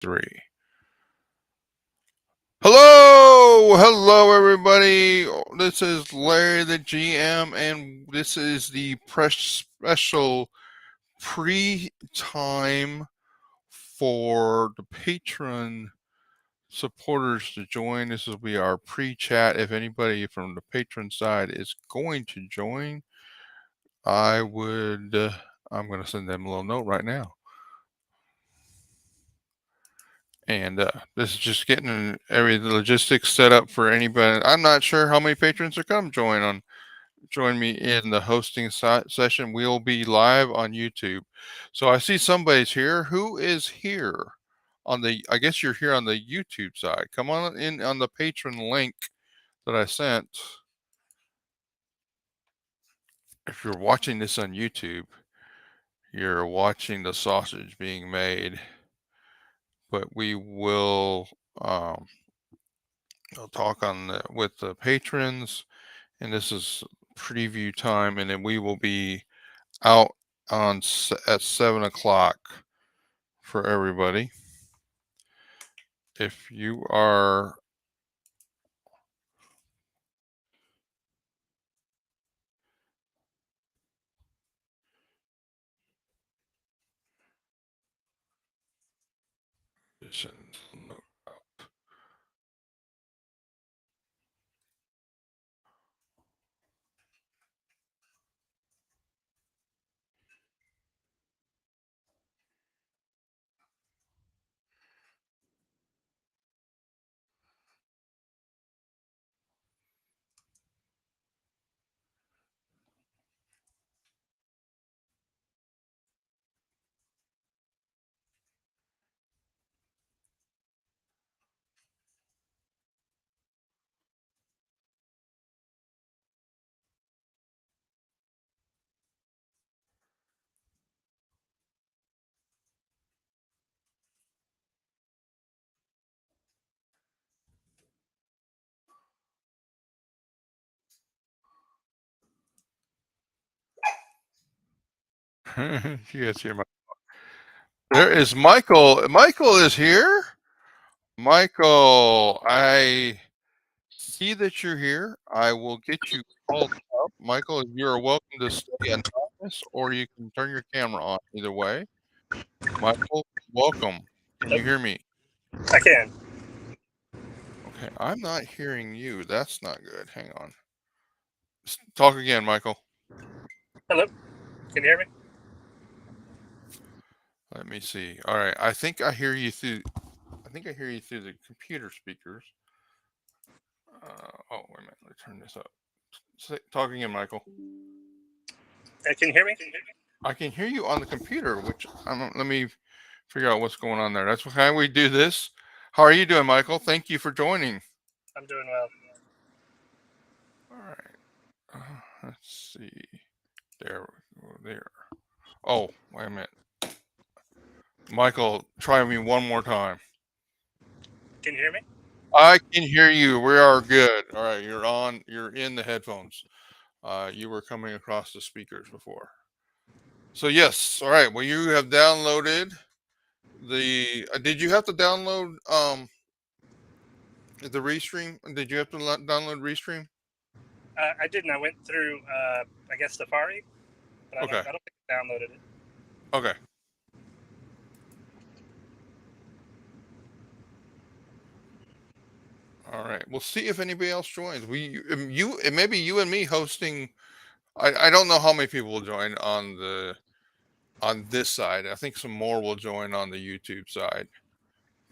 3. Hello, everybody. This is Larry the GM, and this is the special pre-time for the patron supporters to join. This will be our pre-chat. If anybody from the patron side is going to join, I'm going to send them a little note right now. And this is just getting the logistics set up for anybody. I'm not sure how many patrons are come join me in the hosting session. We'll be live on YouTube. So I see somebody's here. Who is here on the? I guess you're here on the YouTube side. Come on in on the patron link that I sent. If you're watching this on YouTube, you're watching the sausage being made. But we will. I'll talk with the patrons, and this is preview time, and then we will be out at 7:00 for everybody. If you are you guys hear my there is Michael. Michael is here. Michael, I see that you're here. I will get you called up. Michael, you're welcome to stay anonymous, or you can turn your camera on. Either way. Michael, welcome. Can you hear me? I can. Okay, I'm not hearing you. That's not good. Hang on. Talk again, Michael. Hello. Can you hear me? Let me see. All right. I think I hear you through the computer speakers. Oh, wait a minute. Let me turn this up. Talk again, Michael. Can you hear me? I can hear you on the computer, which let me figure out what's going on there. That's why we do this. How are you doing, Michael? Thank you for joining. I'm doing well. All right. Let's see. There. Oh, wait a minute. Michael, try me one more time. Can you hear me? I can hear you. We are good. All right. You're on. You're in the headphones. You were coming across the speakers before. So yes. All right. Well, you have downloaded the. Did you have to download the Restream? Did you have to download Restream? I didn't. I went through, I guess, Safari, but Okay. I don't think I downloaded it. Okay. All right. We'll see if anybody else joins. Maybe you and me hosting. I don't know how many people will join on this side. I think some more will join on the YouTube side,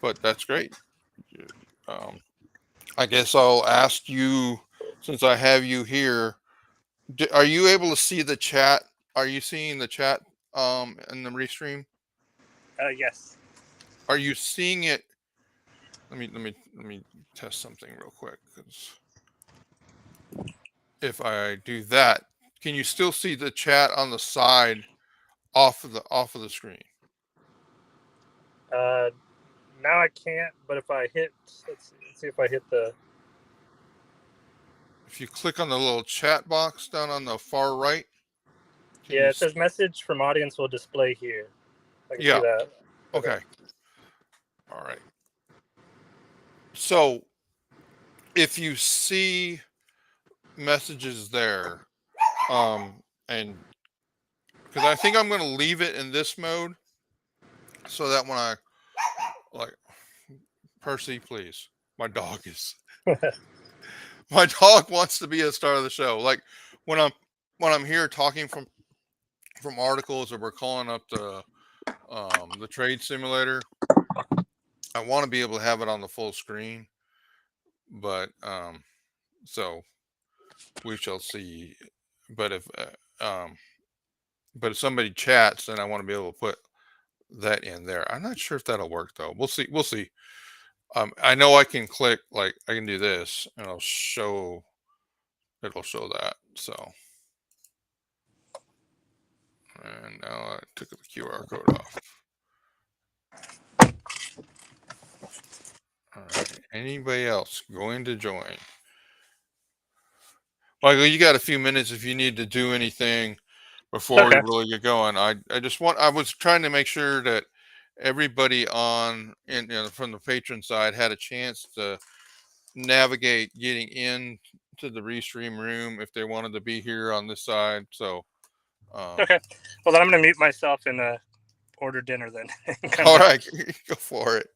but that's great. Um, I guess I'll ask you, since I have you here, are you able to see the chat? Are you seeing the chat in the restream? Yes. Are you seeing it? Let me test something real quick. 'Cause if I do that, can you still see the chat on the side off of the screen? Now I can't, but if I hit, let's see if I hit the. If you click on the little chat box down on the far right, Yeah, it says message from audience will display here. I can see Yeah. that. Okay. All right. So if you see messages there, and because I think I'm going to leave it in this mode so that when I like Percy, please, my dog is my dog wants to be a star of the show. Like when I'm here talking from articles or we're calling up the trade simulator, I want to be able to have it on the full screen, but so we shall see. But if somebody chats, then I want to be able to put that in there. I'm not sure if that'll work though. We'll see. We'll see. I know I can click, like I can do this and it'll show that. So, and now I took the QR code off. All right. Anybody else going to join? Michael, you got a few minutes if you need to do anything before Okay. we really get going. I was trying to make sure that everybody from the patron side had a chance to navigate getting in to the restream room if they wanted to be here on this side. So Okay. Well, then I'm going to mute myself and order dinner then. all right, go for it.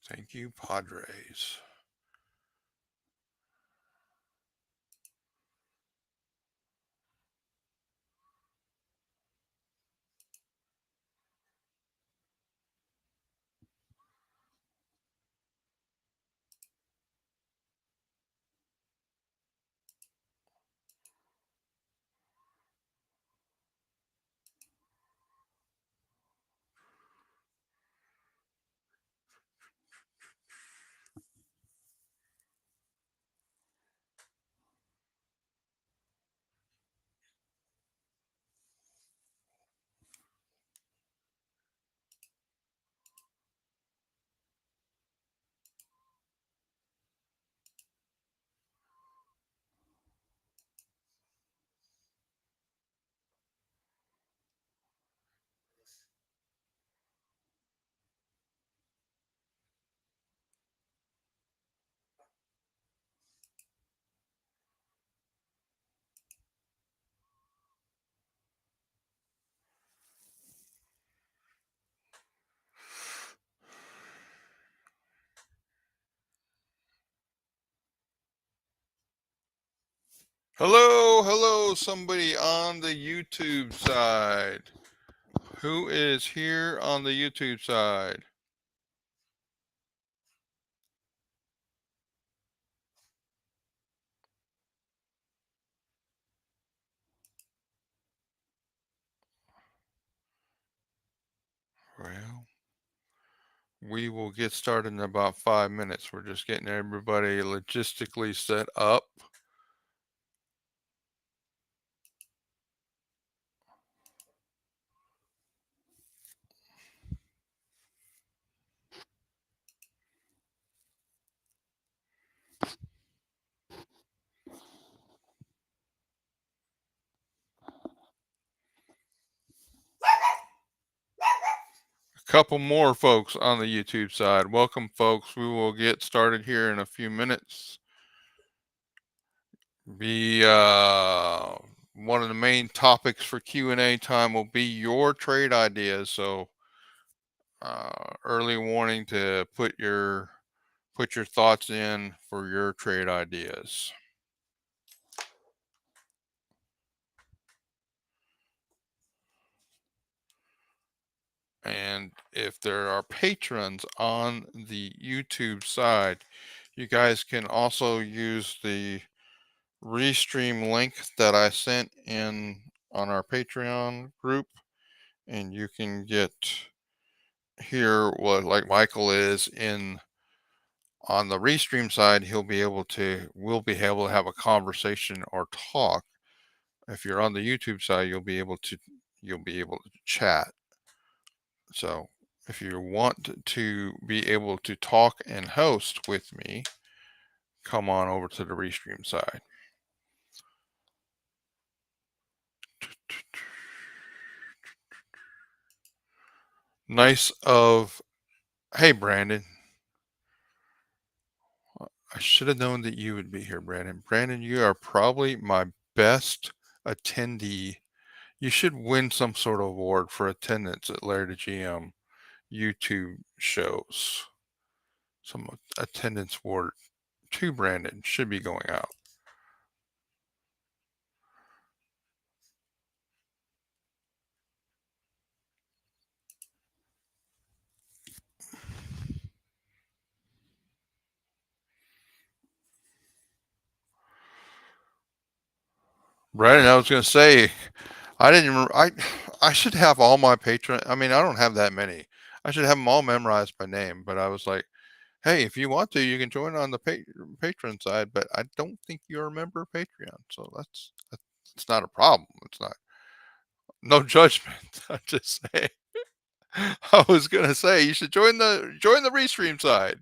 Thank you, Padres. Hello, somebody on the YouTube side. Who is here on the YouTube side? Well, we will get started in about 5 minutes. We're just getting everybody logistically set up. A couple more folks on the YouTube side. Welcome, folks. We will get started here in a few minutes. Be one of the main topics for Q&A time will be your trade ideas. So early warning to put your thoughts in for your trade ideas. And if there are patrons on the YouTube side, you guys can also use the restream link that I sent in on our Patreon group, and you can get hear what like Michael is in on the restream side. We'll be able to have a conversation or talk. If you're on the YouTube side, you'll be able to chat. So if you want to be able to talk and host with me, come on over to the restream side. Nice of, hey Brandon, I should have known that you would be here, Brandon. Brandon, you are probably my best attendee. You should win some sort of award for attendance at LarryTheGM YouTube shows. Some attendance award to Brandon should be going out. Brandon, I was going to say, I didn't. I should have all my patron. I mean, I don't have that many. I should have them all memorized by name. But I was like, hey, if you want to, you can join on the patron side. But I don't think you're a member of Patreon, so that's not a problem. It's not no judgment. I'm just saying. I was gonna say you should join the restream side.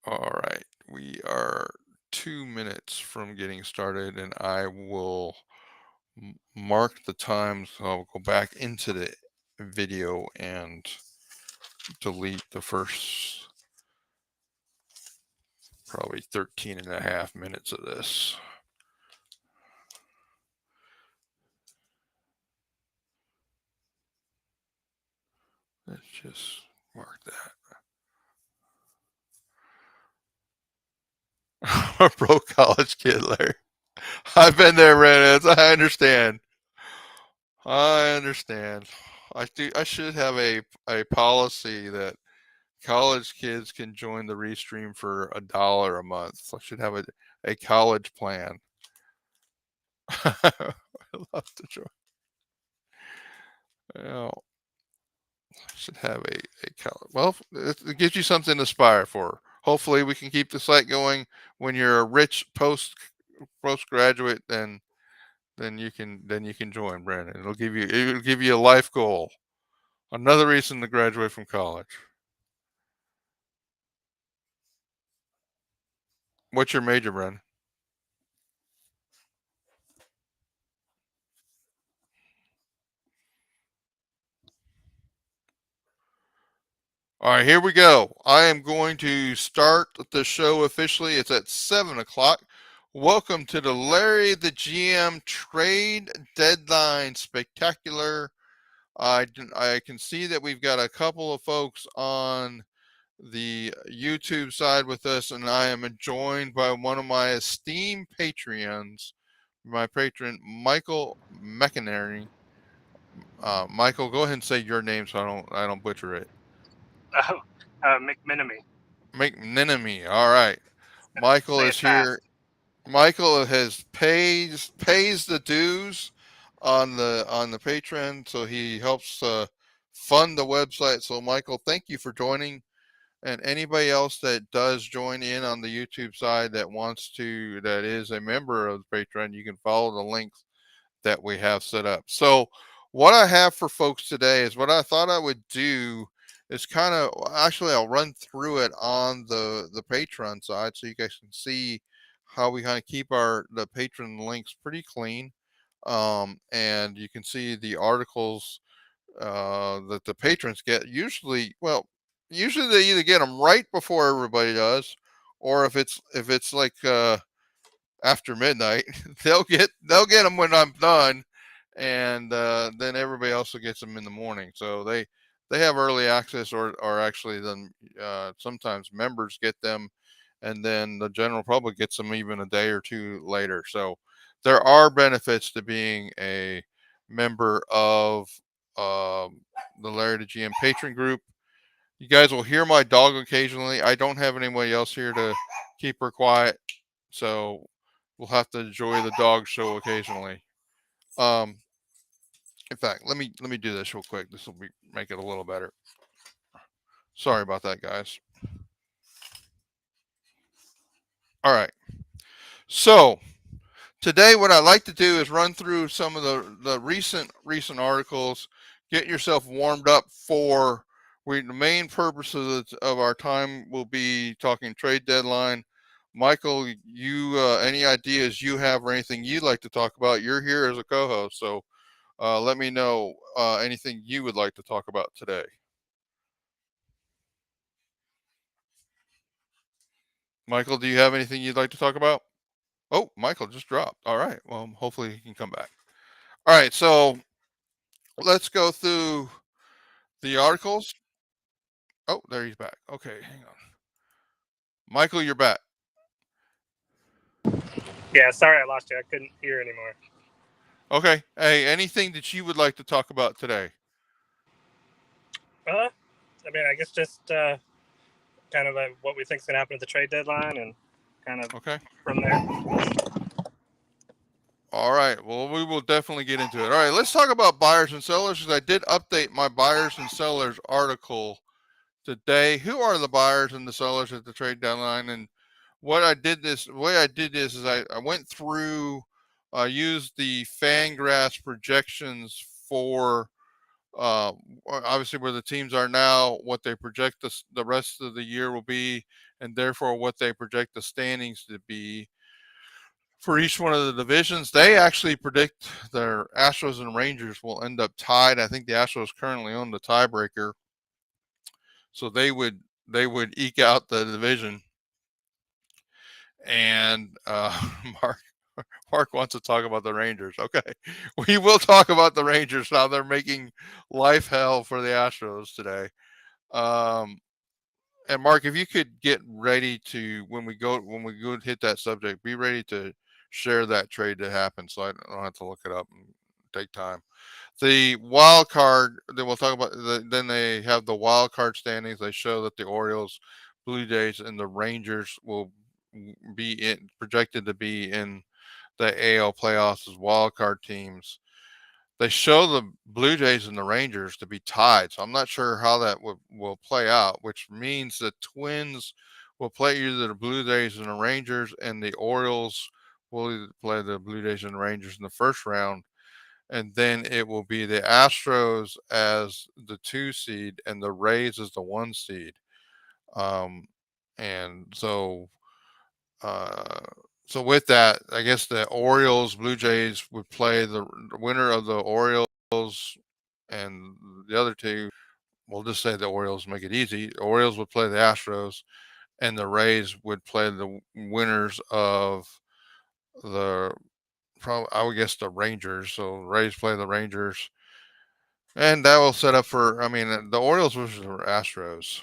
All right, we are 2 minutes from getting started, and I will mark the time. So I'll go back into the video and delete the first probably 13 and a half minutes of this. Let's just mark that. A broke college kid, Larry. I've been there, Brandon. I understand. I understand. I do. I should have a policy that college kids can join the restream for $1 a month. I should have a college plan. I love to join. Well, I should have a college. Well, it gives you something to aspire for. Hopefully, we can keep the site going. When you're a rich postgraduate, then you can join, Brandon. It'll give you a life goal. Another reason to graduate from college. What's your major, Brandon? All right, here we go. I am going to start the show officially. It's at 7 o'clock. Welcome to the Larry the GM Trade Deadline Spectacular. I can see that we've got a couple of folks on the YouTube side with us, and I am joined by one of my esteemed Patreons, my patron, Michael McInerney. Michael, go ahead and say your name so I don't butcher it. Oh, McMenemy. McNenemy. All right. Michael Say is it fast. here. Michael has pays the dues on the Patreon, so he helps fund the website. So Michael, thank you for joining. And anybody else that does join in on the YouTube side that is a member of the Patreon, you can follow the links that we have set up. So what I have for folks today is what I thought I would do is kind of actually I'll run through it on the Patreon side so you guys can see how we kind of keep the patron links pretty clean. And you can see the articles that the patrons get. Usually, well, usually they either get them right before everybody does, or if it's like after midnight, they'll get them when I'm done, and then everybody else gets them in the morning. So they have early access, or actually then sometimes members get them, and then the general public gets them even a day or two later. So there are benefits to being a member of the Larry the GM patron group. You guys will hear my dog occasionally. I don't have anybody else here to keep her quiet, so we'll have to enjoy the dog show occasionally. Um, in fact, let me do this real quick. This will make it a little better. Sorry about that, guys. All right. So today, what I like to do is run through some of the recent articles. Get yourself warmed up for. The main purpose of our time will be talking trade deadline. Michael, you any ideas you have or anything you'd like to talk about? You're here as a co-host, so let me know anything you would like to talk about today. Michael, do you have anything you'd like to talk about? Oh, Michael just dropped. All right. Well, hopefully he can come back. All right. So let's go through the articles. Oh, there he's back. Okay, hang on. Michael, you're back. Yeah, sorry I lost you. I couldn't hear anymore. Okay. Hey, anything that you would like to talk about today? I mean, I guess just kind of what we think is going to happen at the trade deadline, and kind of Okay. from there. All right. Well, we will definitely get into it. All right. Let's talk about buyers and sellers, because I did update my buyers and sellers article today. Who are the buyers and the sellers at the trade deadline? And the way I did this is I went through, used the Fangraphs projections for obviously where the teams are now, what they project the rest of the year will be, and therefore what they project the standings to be for each one of the divisions. They actually predict their Astros and Rangers will end up tied. I think the Astros currently own the tiebreaker, so they would eke out the division. And Mark Mark wants to talk about the Rangers. Okay, we will talk about the Rangers now. They're making life hell for the Astros today. Um, and Mark, if you could get ready to when we go hit that subject, be ready to share that trade that happened, so I don't have to look it up and take time. The wild card that we'll talk about. Then they have the wild card standings. They show that the Orioles, Blue Jays, and the Rangers will projected to be in the AL playoffs as wild card teams. They show the Blue Jays and the Rangers to be tied, so I'm not sure how that will play out. Which means the Twins will play either the Blue Jays and the Rangers, and the Orioles will either play the Blue Jays and the Rangers in the first round, and then it will be the Astros as the 2 seed and the Rays as the 1 seed. Um, and uh, so with that, I guess the Orioles, Blue Jays would play the winner of the Orioles and the other two. We'll just say the Orioles, make it easy. The Orioles would play the Astros, and the Rays would play the winners of the probably, I would guess, the Rangers. So Rays play the Rangers, and that will set up for. I mean, the Orioles versus the Astros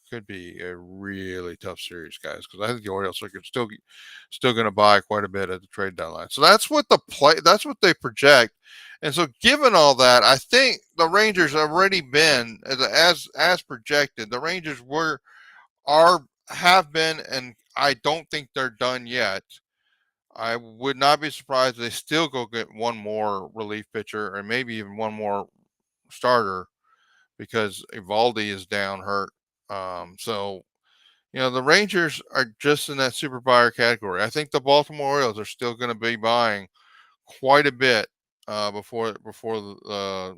could be a really tough series, guys, because I think the Orioles are still going to buy quite a bit at the trade deadline. So that's what they project. And so, given all that, I think the Rangers have already been as projected. The Rangers have been, and I don't think they're done yet. I would not be surprised if they still go get one more relief pitcher and maybe even one more starter, because Evaldi is down hurt. So the Rangers are just in that super buyer category. I think the Baltimore Orioles are still going to be buying quite a bit before the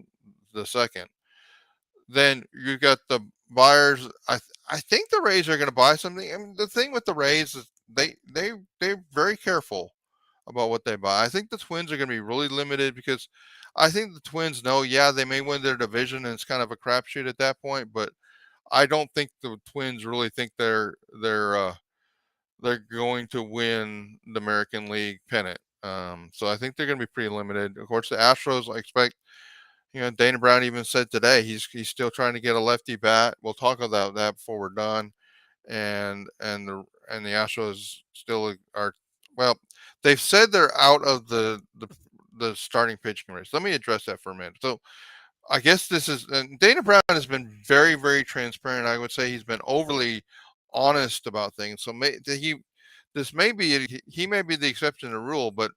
second. Then you got the buyers. I think the Rays are going to buy something. I mean, the thing with the Rays is they're very careful about what they buy. I think the Twins are going to be really limited, because I think the Twins know, yeah, they may win their division and it's kind of a crapshoot at that point, but I don't think the Twins really think they're going to win the American League pennant. So I think they're going to be pretty limited. Of course, the Astros, I expect. Dana Brown even said today he's still trying to get a lefty bat. We'll talk about that before we're done. And the Astros still are, well. They've said they're out of the starting pitching race. Let me address that for a minute. So I guess this is, and Dana Brown has been very, very transparent. I would say he's been overly honest about things. So this may be, he may be the exception to the rule, but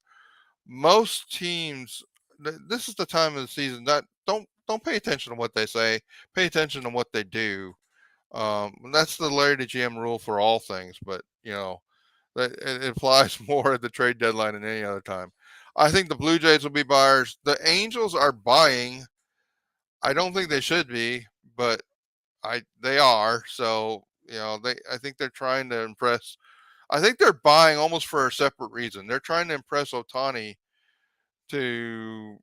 most teams, this is the time of the season that don't pay attention to what they say, pay attention to what they do. That's the Larry the GM rule for all things, but that it applies more at the trade deadline than any other time. I think the Blue Jays will be buyers. The Angels are buying. I don't think they should be, but they are. So I think they're trying to impress. I think they're buying almost for a separate reason. They're trying to impress Otani to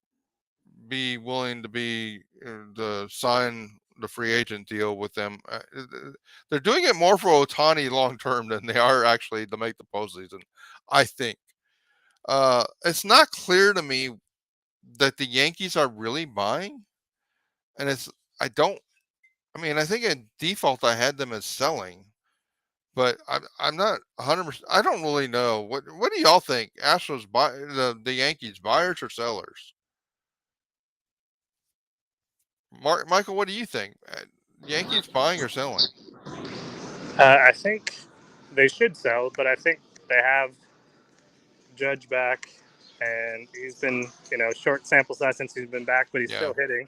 be willing to be the sign the free agent deal with them. They're doing it more for Otani long term than they are actually to make the postseason. I think it's not clear to me that the Yankees are really buying, and it's I don't. I mean, I think in default I had them as selling, but I'm not 100%. I don't really know. What do y'all think? Astros buy the Yankees buyers or sellers? Michael, what do you think? Yankees buying or selling? I think they should sell, but I think they have Judge back, and he's been, short sample size since he's been back, but he's Yeah. still hitting.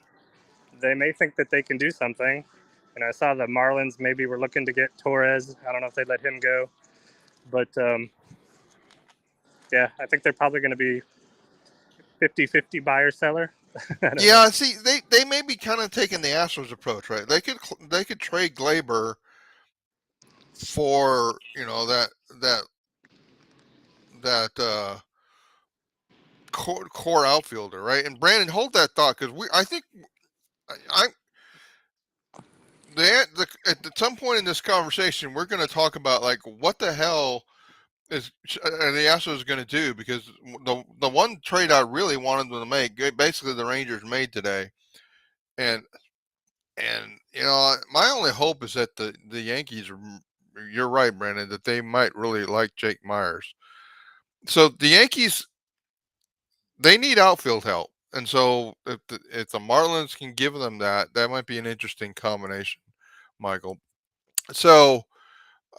They may think that they can do something. And I saw the Marlins maybe were looking to get Torres. I don't know if they'd let him go, but yeah, I think they're probably going to be 50-50 buyer seller. I don't know. Yeah, see, they may be kind of taking the Astros approach, right? They could trade Glaber for that that core outfielder, right? And Brandon, hold that thought because I think I at some point in this conversation we're going to talk about like what the hell are the Astros going to do, because the one trade I really wanted them to make, basically the Rangers made today, and my only hope is that the Yankees are. You're right, Brandon, that they might really like Jake Myers. So the Yankees, they need outfield help, and so if the Marlins can give them that, that might be an interesting combination, Michael. So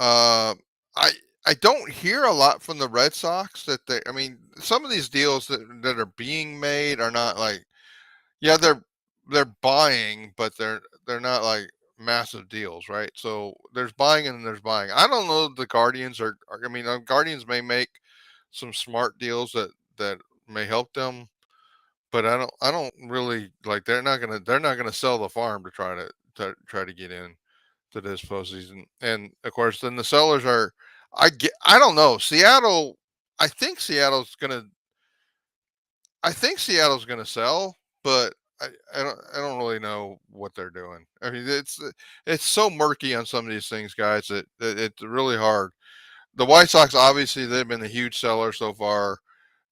uh, I I don't hear a lot from the Red Sox that they. I mean, some of these deals that are being made are not like, yeah, they're buying, but they're not like massive deals, right? So there's buying and there's buying. I don't know if the Guardians I mean, Guardians may make some smart deals that may help them, but I don't really like. They're not gonna sell the farm to try to get in to this postseason. And of course, then the sellers are. I don't know. I think Seattle's gonna. I think Seattle's gonna sell, but I don't really know what they're doing. I mean, it's so murky on some of these things, guys. That it's really hard. The White Sox, obviously, they've been a huge seller so far.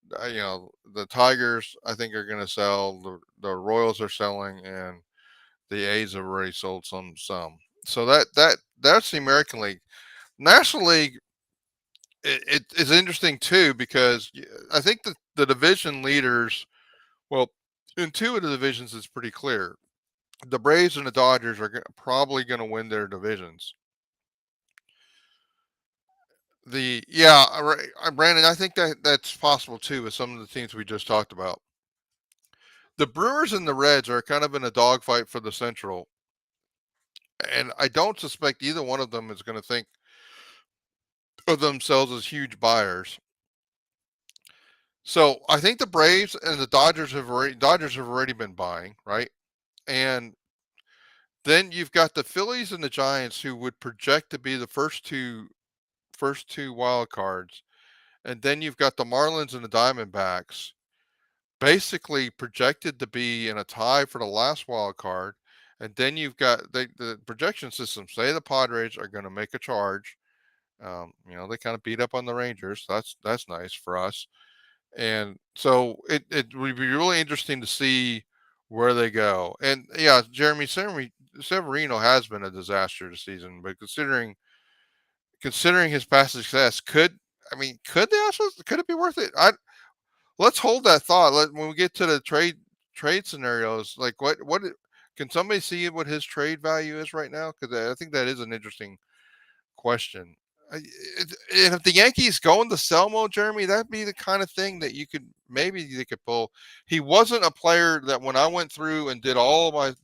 The Tigers, I think, are going to sell. The Royals are selling, and the A's have already sold some. So that's the American League. National League, it is interesting too, because I think the division leaders. Well, in two of the divisions, it's pretty clear. The Braves and the Dodgers are probably going to win their divisions. Brandon, I think that's possible too with some of the teams we just talked about. The Brewers and the Reds are kind of in a dogfight for the Central, and I don't suspect either one of them is going to think of themselves as huge buyers. So I think the Braves and the Dodgers have already been buying, right? And then you've got the Phillies and the Giants, who would project to be the first two wild cards, and then you've got the Marlins and the Diamondbacks, basically projected to be in a tie for the last wild card, And then you've got the projection system say the Padres are going to make a charge. They kind of beat up on the Rangers. So that's nice for us. And so it would be really interesting to see where they go. And yeah, Jeremy Severino has been a disaster this season, but considering his past success, could the Astros, could it be worth it? Let's hold that thought. When we get to the trade scenarios, like can somebody see what his trade value is right now? Because I think that is an interesting question. If the Yankees go into sell mode, Jeremy, that'd be the kind of thing that they could pull. He wasn't a player that when I went through and did all of my,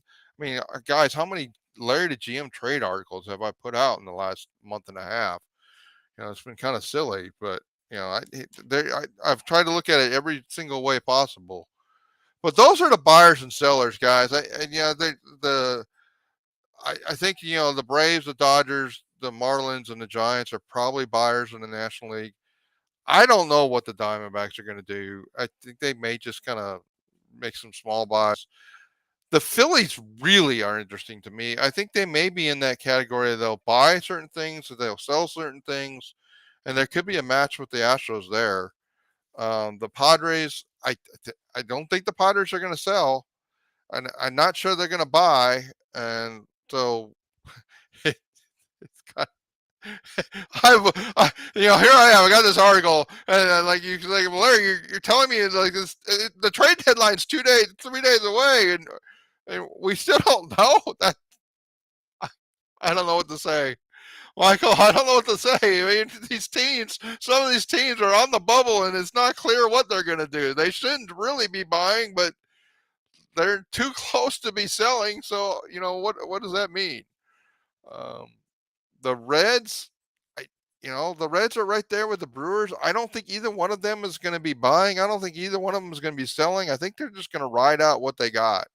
guys, how many Larry the GM trade articles have I put out in the last month and a half? It's been kind of silly, but I've tried to look at it every single way possible. But those are the buyers and sellers, guys. I think the Braves, the Dodgers, the Marlins, and the Giants are probably buyers in the National League. I don't know what the Diamondbacks are going to do. I think they may just kind of make some small buys. The Phillies really are interesting to me. I think they may be in that category. They'll buy certain things, or they'll sell certain things, and there could be a match with the Astros there. The Padres, I don't think the Padres are going to sell. I'm not sure they're going to buy, and so it's kind here I am. I got this article, and well, Larry, you're telling me it's like this. The trade deadline's 2 days, 3 days away, and we still don't know. That I don't know what to say, Michael. I don't know what to say. I mean, some of these teams are on the bubble, and it's not clear what they're going to do. They shouldn't really be buying, but they're too close to be selling. So what does that mean? Um, the Reds, the Reds are right there with the Brewers. I don't think either one of them is going to be buying. I don't think either one of them is going to be selling. I think they're just going to ride out what they got.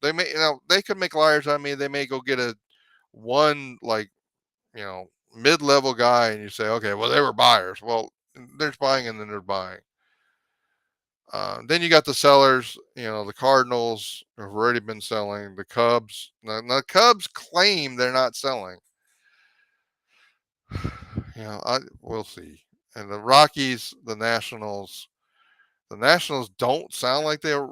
They may, they could make liars out of me. They may go get a one mid-level guy, and you say, okay, well they were buyers. Well, there's buying and then they're buying. Then you got the sellers, the Cardinals have already been selling. The Cubs, now the Cubs claim they're not selling. We'll see. And the Rockies, the Nationals don't sound like they're.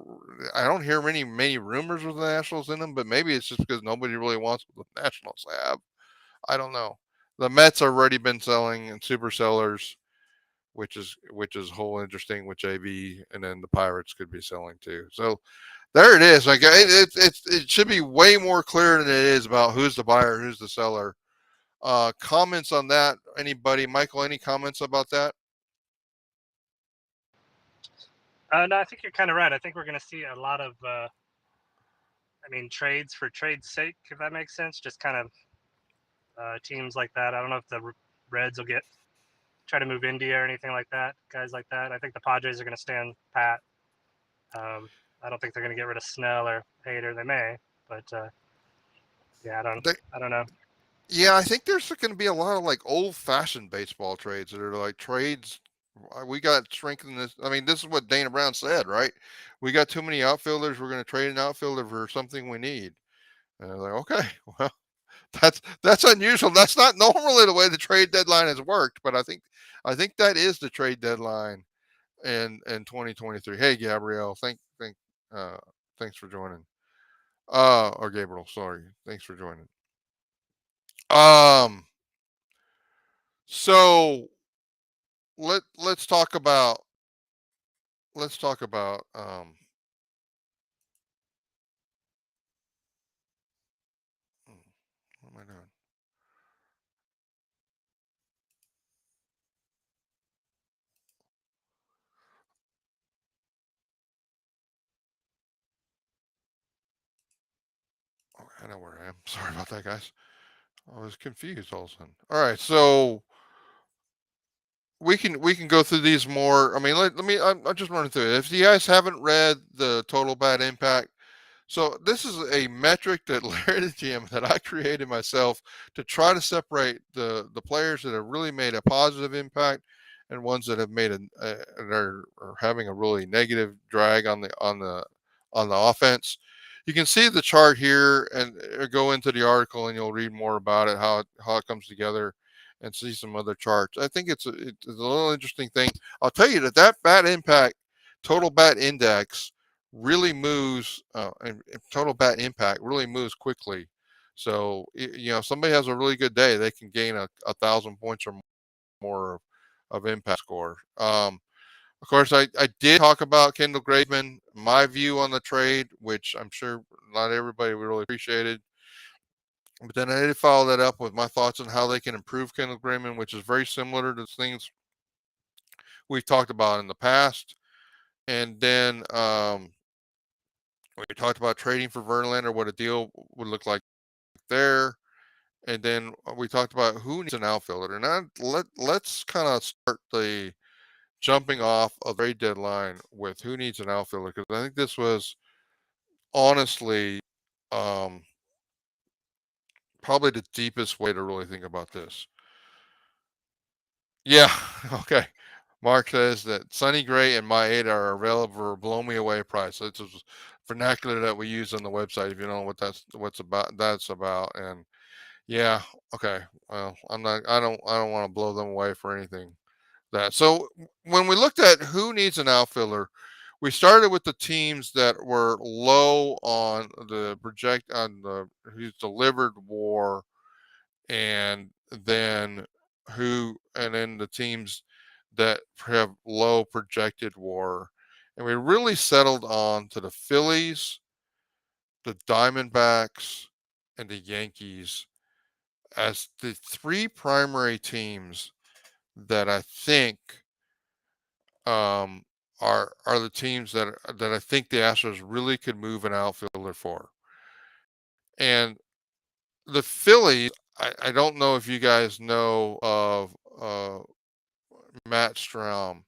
I don't hear many rumors with the Nationals in them, but maybe it's just because nobody really wants what the Nationals have. I don't know. The Mets have already been selling and super sellers, which is whole interesting with JV, and then the Pirates could be selling too. So there it is. Like it should be way more clear than it is about who's the buyer, who's the seller. Comments on that? Anybody? Michael, any comments about that? No, I think you're kind of right. I think we're going to see a lot of, trades for trade's sake, if that makes sense. Just kind of teams like that. I don't know if the Reds will try to move India or anything like that. Guys like that. I think the Padres are going to stand pat. I don't think they're going to get rid of Snell or Hader. They may, but yeah, I don't know. Yeah, I think there's going to be a lot of like old-fashioned baseball trades that are like trades. We got strengthened this. I mean, this is what Dana Brown said, right? We got too many outfielders. We're going to trade an outfielder for something we need. And they're like, okay, well, that's unusual. That's not normally the way the trade deadline has worked, but I think that is the trade deadline in 2023. Hey, Gabrielle, uh, thanks for joining. Or Gabriel, sorry, thanks for joining. Um, so let's talk about let's talk about what am I doing? Oh, I know where I am. Sorry about that, guys. I was confused all of a sudden. All right, so we can go through these more. I mean, let me. I'm just running through it. If you guys haven't read the total bad impact, so this is a metric that Larry the GM that I created myself to try to separate the players that have really made a positive impact and ones that have made are having a really negative drag on the offense. you can see the chart here and go into the article and you'll read more about it, how it comes together, and see some other charts. I think it's a little interesting thing. I'll tell you that bat impact, total bat index, really moves, and total bat impact really moves quickly. So if somebody has a really good day, they can gain a thousand points or more of impact score. Of course, I did talk about Kendall Graveman, my view on the trade, which I'm sure not everybody really appreciated. But then I did follow that up with my thoughts on how they can improve Kendall Graveman, which is very similar to things we've talked about in the past. And then we talked about trading for Verlander, what a deal would look like there. And then we talked about who needs an outfielder. And let's kind of start the jumping off of the trade deadline with who needs an outfielder, because I think this was honestly um, probably the deepest way to really think about this. Yeah, okay. Mark says that Sonny Gray and My 8 are available for blow me away price. It's a vernacular that we use on the website. If you don't know that's about. And yeah, okay. Well, I'm not. I don't want to blow them away for anything. So when we looked at who needs an outfielder, we started with the teams that were low on the project on the who's delivered WAR, and then the teams that have low projected WAR, and we really settled on to the Phillies, the Diamondbacks, and the Yankees as the three primary teams that I think um, are the teams that I think the Astros really could move an outfielder for. And the Phillies, I don't know if you guys know of Matt Strahm,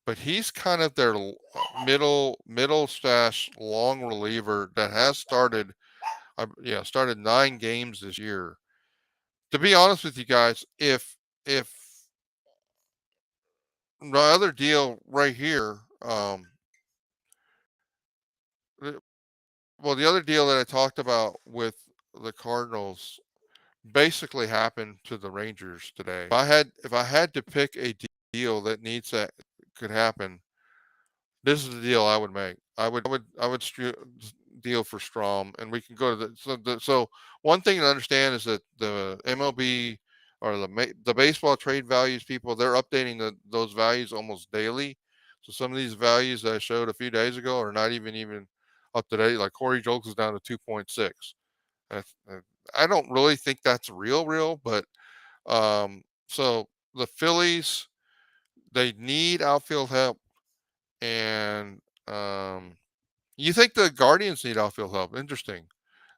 but he's kind of their middle stash long reliever that has started 9 games this year. To be honest with you guys, if the other deal right here, the- well, the other deal that I talked about with the Cardinals basically happened to the Rangers today. If I had to pick a deal that could happen, this is the deal I would make. I would deal for Strom, and we can go to so one thing to understand is that the MLB or the baseball trade values people, they're updating those values almost daily. So some of these values that I showed a few days ago are not even up to date. Like Corey Julks is down to 2.6. Uh, uh, I don't really think that's real, but so the Phillies, they need outfield help, and you think the Guardians need outfield help? Interesting.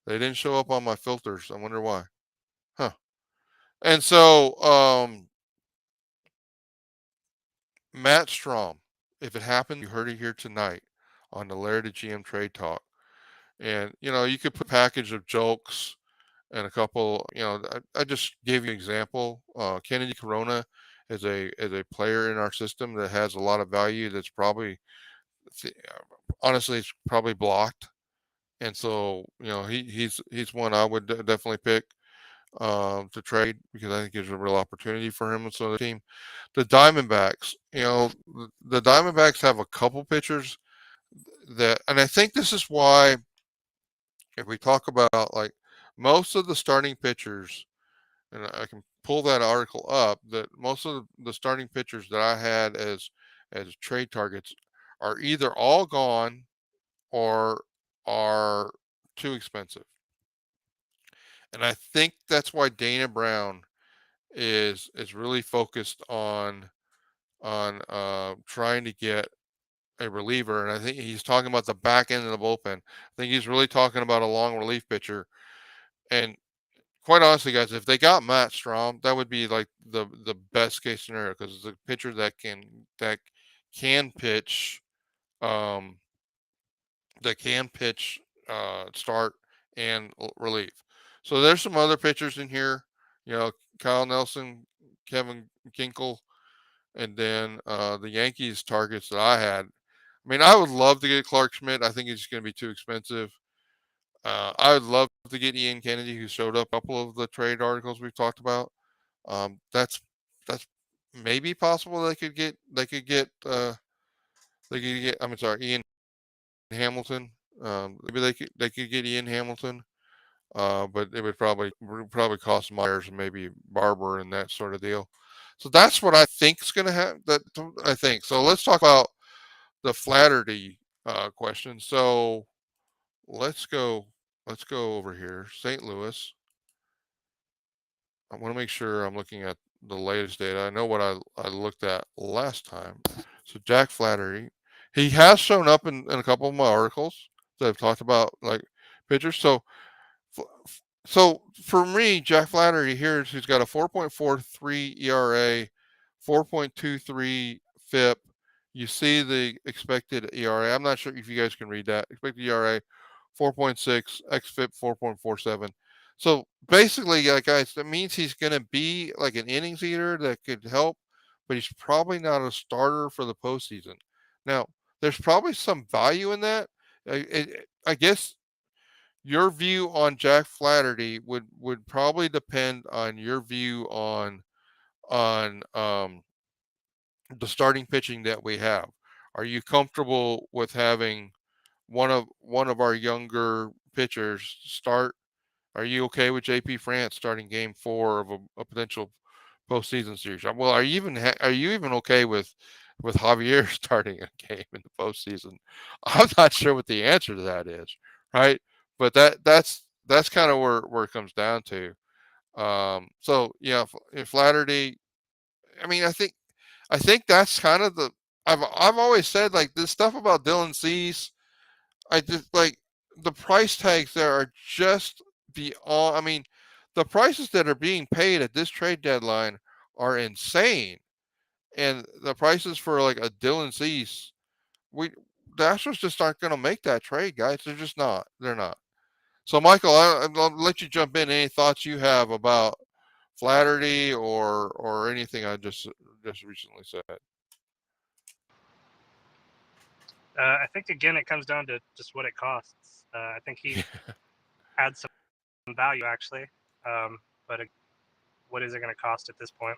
They didn't show up on my filters. I wonder why. Huh. And so Matt Strom, if it happened, you heard it here tonight on the LarryTheGM Trade Talk. And you could put a package of jokes and a couple. I just gave you an example. Kennedy Corona is a player in our system that has a lot of value. That's probably, honestly, it's probably blocked. And so he's one I would definitely pick to trade, because I think there's a real opportunity for him. And so the team, the Diamondbacks, the Diamondbacks have a couple pitchers and I think this is why, if we talk about like most of the starting pitchers, and I can pull that article up, that most of the starting pitchers that I had as trade targets are either all gone or are too expensive. And I think that's why Dana Brown is really focused on trying to get a reliever. And I think he's talking about the back end of the bullpen. I think he's really talking about a long relief pitcher. And quite honestly, guys, if they got Matt Strom, that would be like the best case scenario, because it's a pitcher that can pitch, um, start and relief. So there's some other pitchers in here, Kyle Nelson, Kevin Kinkle, and then the Yankees targets that I had. I mean, I would love to get Clark Schmidt. I think he's going to be too expensive. I would love to get Ian Kennedy, who showed up a couple of the trade articles we've talked about. That's maybe possible. They could get. I'm sorry, Ian Hamilton. Maybe they could get Ian Hamilton. But it would probably cost Myers and maybe Barber and that sort of deal. So that's what I think is going to happen. That I think. So let's talk about the Flaherty question. So let's go. Let's go over here. St. Louis. I want to make sure I'm looking at the latest data. I know what I looked at last time. So Jack Flaherty, he has shown up in a couple of my articles that I've talked about like pitchers. So for me, Jack Flaherty here, who's got a 4.43 ERA, 4.23 FIP. You see the expected ERA. I'm not sure if you guys can read that. Expected ERA, 4.6, xFIP 4.47. So basically, guys, that means he's going to be like an innings eater that could help, but he's probably not a starter for the postseason. Now, there's probably some value in that. I guess your view on Jack Flaherty would probably depend on your view on the starting pitching that we have. Are you comfortable with having one of our younger pitchers start? Are you okay with JP France starting Game 4 of a potential postseason series? Well, are you even okay with Javier starting a game in the postseason? I'm not sure what the answer to that is, right? But that's kind of where it comes down to. So yeah, Flaherty. I mean, I think that's kind of the. I've always said like this stuff about Dylan Cease. I just like the price tags there are just beyond. I mean, the prices that are being paid at this trade deadline are insane, and the prices for like a Dylan Cease, we the Astros just aren't going to make that trade, guys. They're just not. They're not. So, Michael, I'll let you jump in. Any thoughts you have about Flaherty or anything I just recently said? I think again it comes down to just what it costs. I think he had some value actually, but what is it going to cost at this point?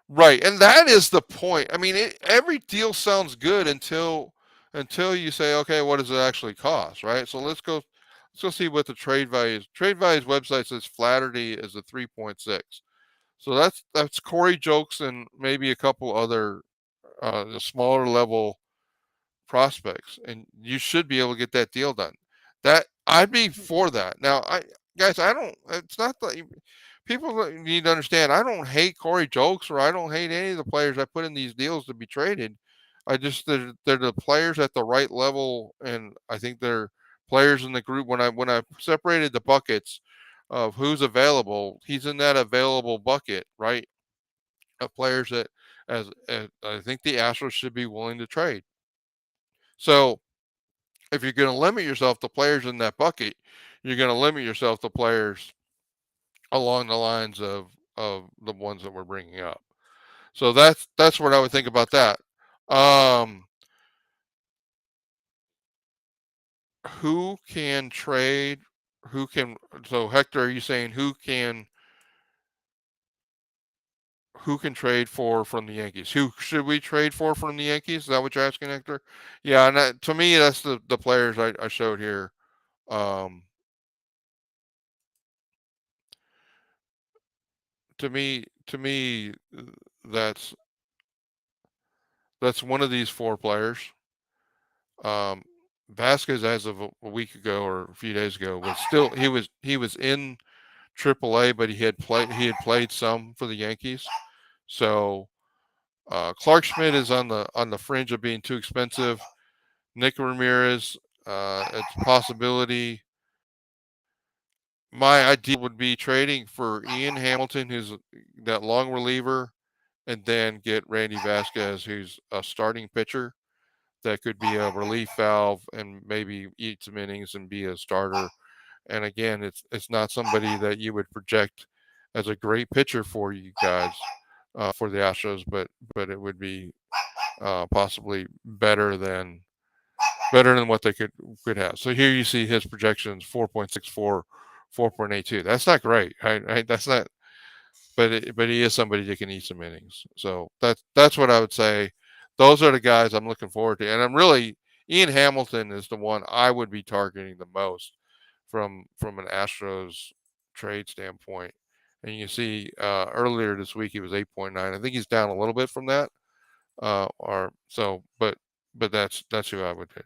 Right, and that is the point. I mean, every deal sounds good until you say, okay, what does it actually cost, right? So let's go see what the trade value is. Trade Value's website says Flaherty is a 3.6. So that's Corey Jokes and maybe a couple other the smaller level prospects, and you should be able to get that deal done. That I'd be for that. Now, guys, I don't. It's not that people need to understand. I don't hate Corey Jokes or I don't hate any of the players I put in these deals to be traded. I just they're the players at the right level, and I think they're players in the group. When I separated the buckets of who's available, he's in that available bucket, right? Of players that as I think the Astros should be willing to trade. So if you're going to limit yourself to players in that bucket, you're going to limit yourself to players along the lines of the ones that we're bringing up. So that's what I would think about that. Um, who can trade? Who can? So Hector, are you saying who can trade for from the Yankees? Who should we trade for from the Yankees? Is that what you're asking, Hector? Yeah, and to me, that's the players I showed here. Um, to me, that's that's one of these four players. Um, Vasquez, as of a week ago or a few days ago, was still he was in AAA, but he had played some for the Yankees. So Clark Schmidt is on the fringe of being too expensive. Nick Ramirez, it's a possibility. My idea would be trading for Ian Hamilton, who's that long reliever, and then get Randy Vasquez, who's a starting pitcher that could be a relief valve and maybe eat some innings and be a starter. And again, it's not somebody that you would project as a great pitcher for you guys for the Astros, but it would be possibly better better than what they could have. So here you see his projections 4.64, 4.82. That's not great. That's not, but he is somebody that can eat some innings. So that's what I would say. Those are the guys I'm looking forward to, and I'm really Ian Hamilton is the one I would be targeting the most from an Astros trade standpoint. And you see earlier this week he was 8.9. I think he's down a little bit from that. Or so, but that's who I would do.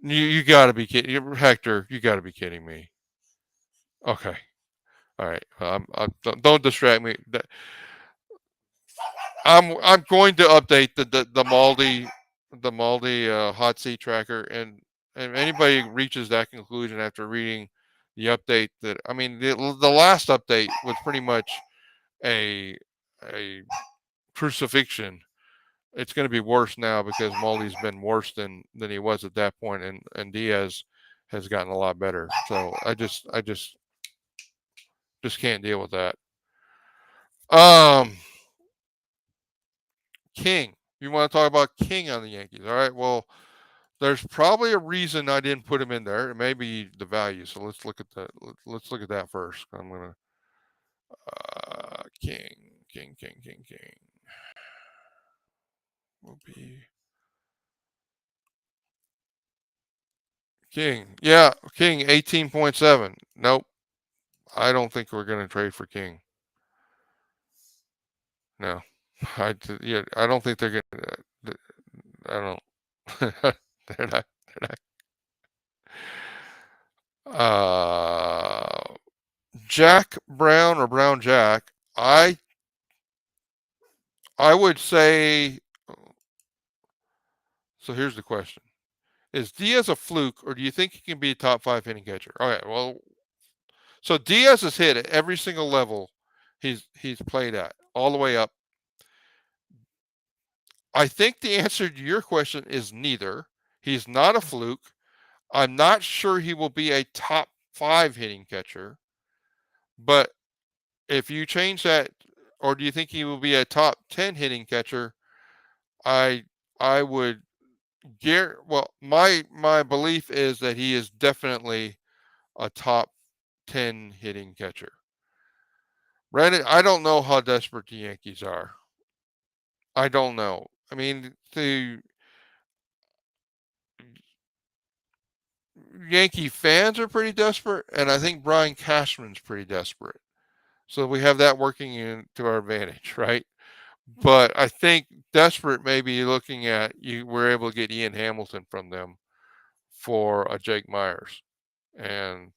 You got to be kidding, Hector. You got to be kidding me. Okay, all right. Don't distract me. I'm going to update the Maldi hot seat tracker, and anybody reaches that conclusion after reading the update that I mean the last update was pretty much a a crucifixion. It's going to be worse now because Maldi's been worse than he was at that point, and Diaz has gotten a lot better. So I just can't deal with that. King. You want to talk about King on the Yankees? All right. Well, there's probably a reason I didn't put him in there. It may be the value. So let's look at that. Let's look at that first. I'm gonna King will be King. Yeah, King 18.7. Nope. I don't think we're gonna trade for King. No, I don't think they're gonna. I don't. they're not. They're not. Jack Brown or Brown Jack. I would say. So here's the question: is Diaz a fluke, or do you think he can be a top 5 hitting catcher? Okay, well, so Diaz has hit at every single level he's played at, all the way up. I think the answer to your question is neither. He's not a fluke. I'm not sure he will be a top 5 hitting catcher, but if you change that, or do you think he will be a top 10 hitting catcher? I I would well, my belief is that he is definitely a top 10 hitting catcher. Brandon, I don't know how desperate the Yankees are. I don't know. I mean, the Yankee fans are pretty desperate, and I think Brian Cashman's pretty desperate. So we have that working into our advantage, right? But I think desperate maybe looking at you we're able to get Ian Hamilton from them for a Jake Myers. And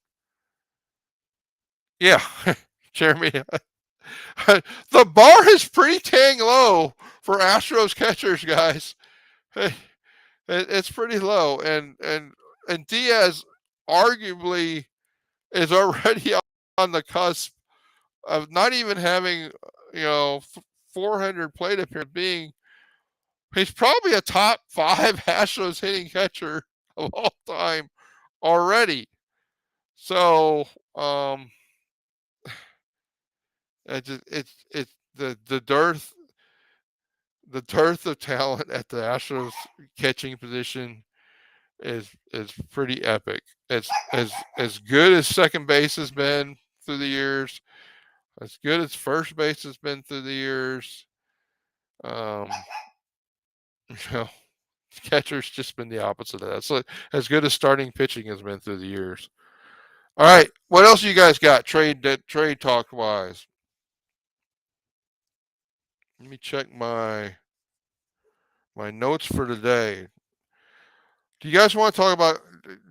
yeah, Jeremy, the bar is pretty dang low for Astros catchers, guys. It's pretty low, and Diaz arguably is already on the cusp of not even having 400 plate appearance being. He's probably a top 5 Astros hitting catcher of all time already. So it's the dearth of talent at the Astros catching position is pretty epic. It's as good as second base has been through the years, as good as first base has been through the years. Um, you know, catcher's just been the opposite of that. So as good as starting pitching has been through the years. All right, what else you guys got trade talk wise? Let me check my notes for today. Do you guys want to talk about?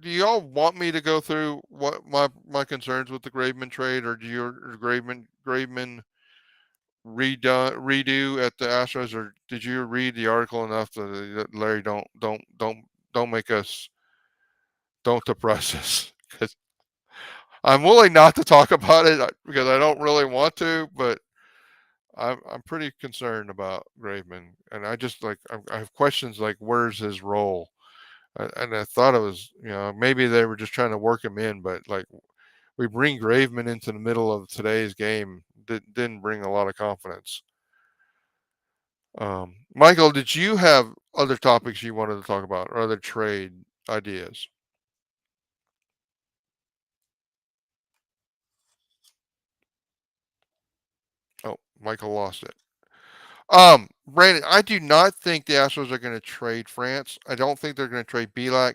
Do y'all want me to go through what my concerns with the Graveman trade, or do you Graveman redo at the Astros, or did you read the article enough that Larry don't make us don't depress us? Because I'm willing not to talk about it because I don't really want to, but I'm pretty concerned about Graveman, and I just I have questions like where's his role, and I thought it was maybe they were just trying to work him in, but like we bring Graveman into the middle of today's game didn't bring a lot of confidence. Michael, did you have other topics you wanted to talk about or other trade ideas? Oh, Michael lost it. Brandon, I do not think the Astros are going to trade France. I don't think they're going to trade Belak.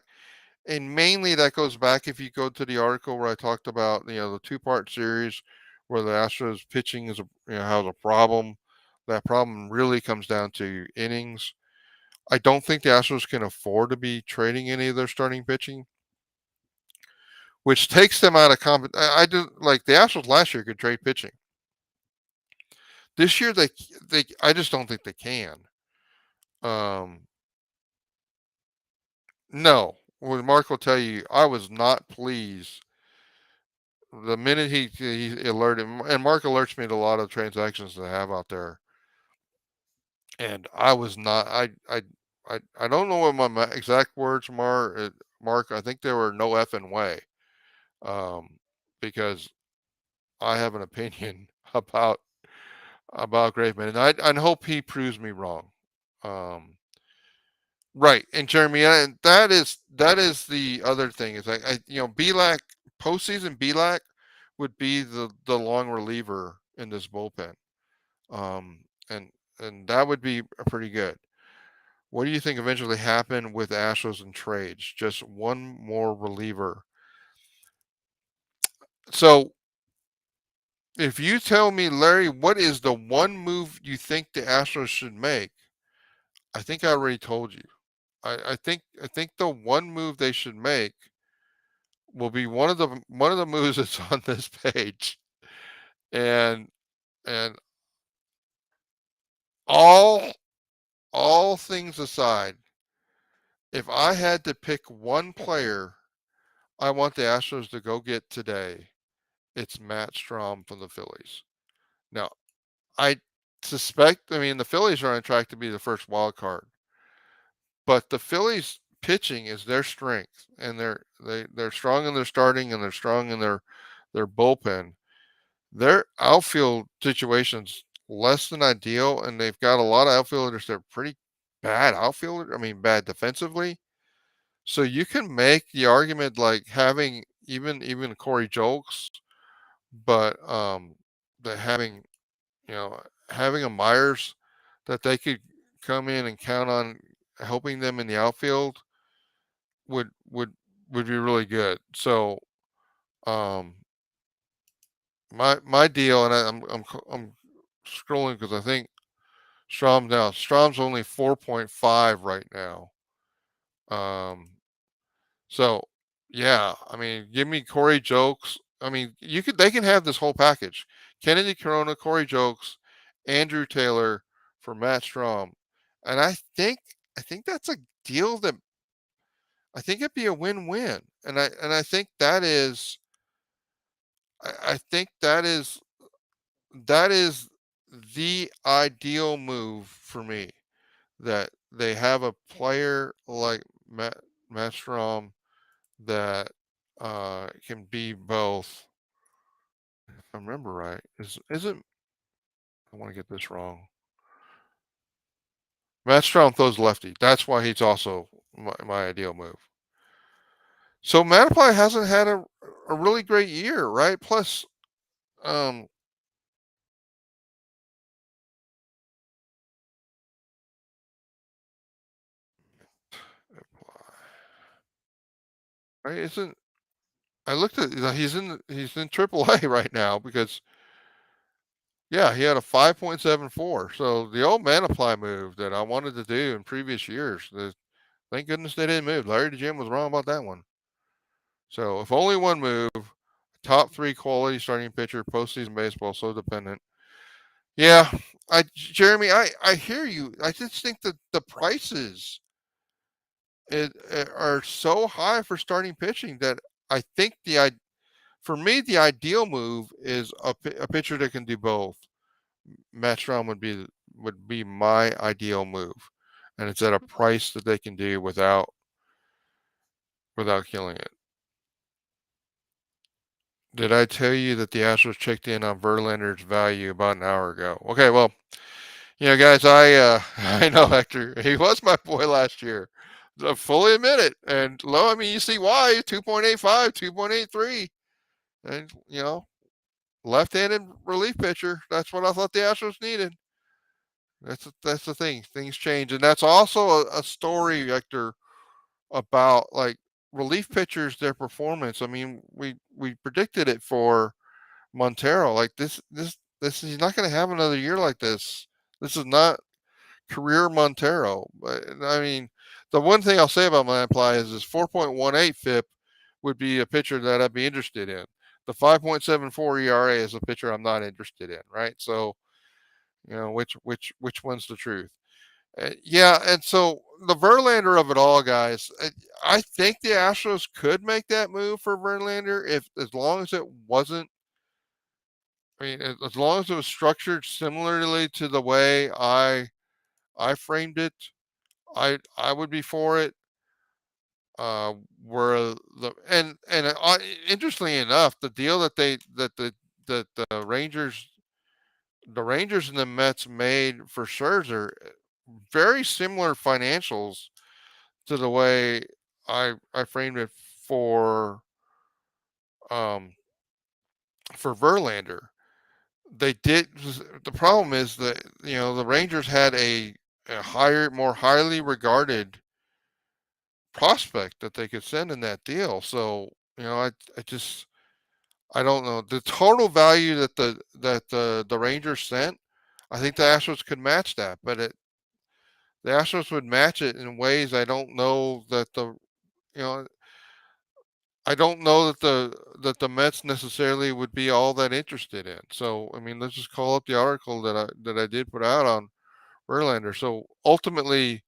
And mainly that goes back if you go to the article where I talked about the two-part series where the Astros pitching has a problem. That problem really comes down to innings. I don't think the Astros can afford to be trading any of their starting pitching, which takes them out of comp. I do like the Astros last year could trade pitching. This year they I just don't think they can. Um, no, well, Mark will tell you I was not pleased the minute he alerted, and Mark alerts me to a lot of transactions that I have out there, and I was not. I don't know what my exact words are, Mark. I think they were no effing way, um, because I have an opinion about Graveman, and I hope he proves me wrong. Um, right, and Jeremy, and that is the other thing is Belak postseason Belak would be the long reliever in this bullpen, um, and and that would be pretty good. What do you think eventually happened with Astros and trades? Just one more reliever. So if you tell me, Larry, what is the one move you think the Astros should make? I think I already told you. I think the one move they should make will be one of the moves that's on this page. And and all all things aside, if I had to pick one player I want the Astros to go get today, it's Matt Strom from the Phillies. Now, I suspect, I mean, the Phillies are on track to be the first wild card, but the Phillies pitching is their strength, and they're strong in their starting, and they're strong in their bullpen. Their outfield situation's less than ideal, and they've got a lot of outfielders that are pretty bad outfielders. I mean, bad defensively. So you can make the argument like having even Corey Jolks, but that having a Myers that they could come in and count on helping them in the outfield would would would be really good. So um, my deal, and I'm scrolling because I think Strom's only 4.5 right now. Um, so yeah, I mean, give me Corey Jokes. I mean, they can have this whole package: Kennedy Corona, Corey Jokes, Andrew Taylor for Matt Strom, and I think that's a deal that I think it'd be a win-win, and I think that is I think that is the ideal move for me. That they have a player like Matt Strom that can be both. If I remember right, isn't I want to get this wrong. Matt Strom throws lefty. That's why he's also my ideal move. So Mataply hasn't had a really great year, right? Plus, um, right? Isn't I looked at he's in AAA right now because yeah, he had a 5.74. So the old Manaply move that I wanted to do in previous years, thank goodness they didn't move. LarryTheGM was wrong about that one. So if only one move, top three quality starting pitcher, postseason baseball, so dependent. Yeah, Jeremy, I hear you. I just think that the prices are so high for starting pitching that I think for me the ideal move is a pitcher that can do both. Matt Strom would be my ideal move, and it's at a price that they can do without killing it. Did I tell you that the Astros checked in on Verlander's value about an hour ago? Okay, well, Guys, I know Hector. He was my boy last year. I fully admit it. And low, I mean, you see why 2.85, 2.83, and left-handed relief pitcher. That's what I thought the Astros needed. That's the thing. Things change, and that's also a story, Hector, about like relief pitchers, their performance. I mean, we predicted it for Montero. Like this he's not going to have another year like this. This is not career Montero. But I mean, the one thing I'll say about my apply is this 4.18 FIP would be a pitcher that I'd be interested in. The 5.74 ERA is a pitcher I'm not interested in, right? So, which one's the truth? Yeah, and so the Verlander of it all, guys. I think the Astros could make that move for Verlander if, as long as it wasn't. I mean, as long as it was structured similarly to the way I framed it, I would be for it. Where interestingly enough, the deal that the Rangers and the Mets made for Scherzer, very similar financials to the way I framed it for um for Verlander. They did. The problem is that the Rangers had a higher, more highly regarded prospect that they could send in that deal. So I just I don't know the total value that the Rangers sent. I think the Astros could match that, but the Astros would match it in ways you know I don't know that the Mets necessarily would be all that interested in. So I mean, let's just call up the article that I did put out on Verlander. So ultimately,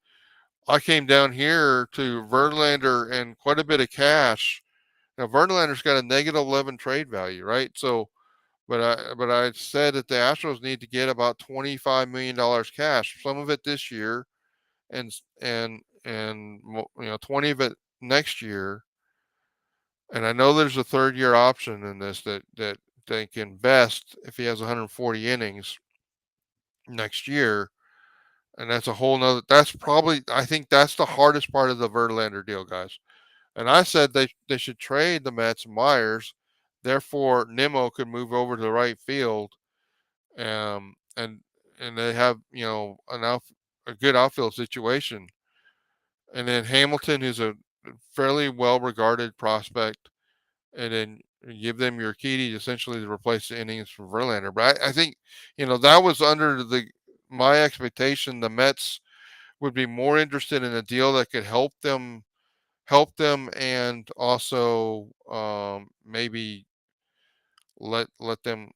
I came down here to Verlander and quite a bit of cash. Now Verlander's got a -11 trade value, right? So, but I said that the Astros need to get about $25 million cash, some of it this year, and 20 of it next year. And I know there's a third year option in this that they can vest if he has 140 innings next year. And that's a whole nother. That's probably, I think that's the hardest part of the Verlander deal, guys. And I said they should trade the Mets and Myers, therefore Nimmo could move over to the right field, and they have a good outfield situation. And then Hamilton, who's a fairly well regarded prospect, and then give them your Urquidy essentially to replace the innings from Verlander. But I think that was under my expectation. The Mets would be more interested in a deal that could help them, and also maybe let them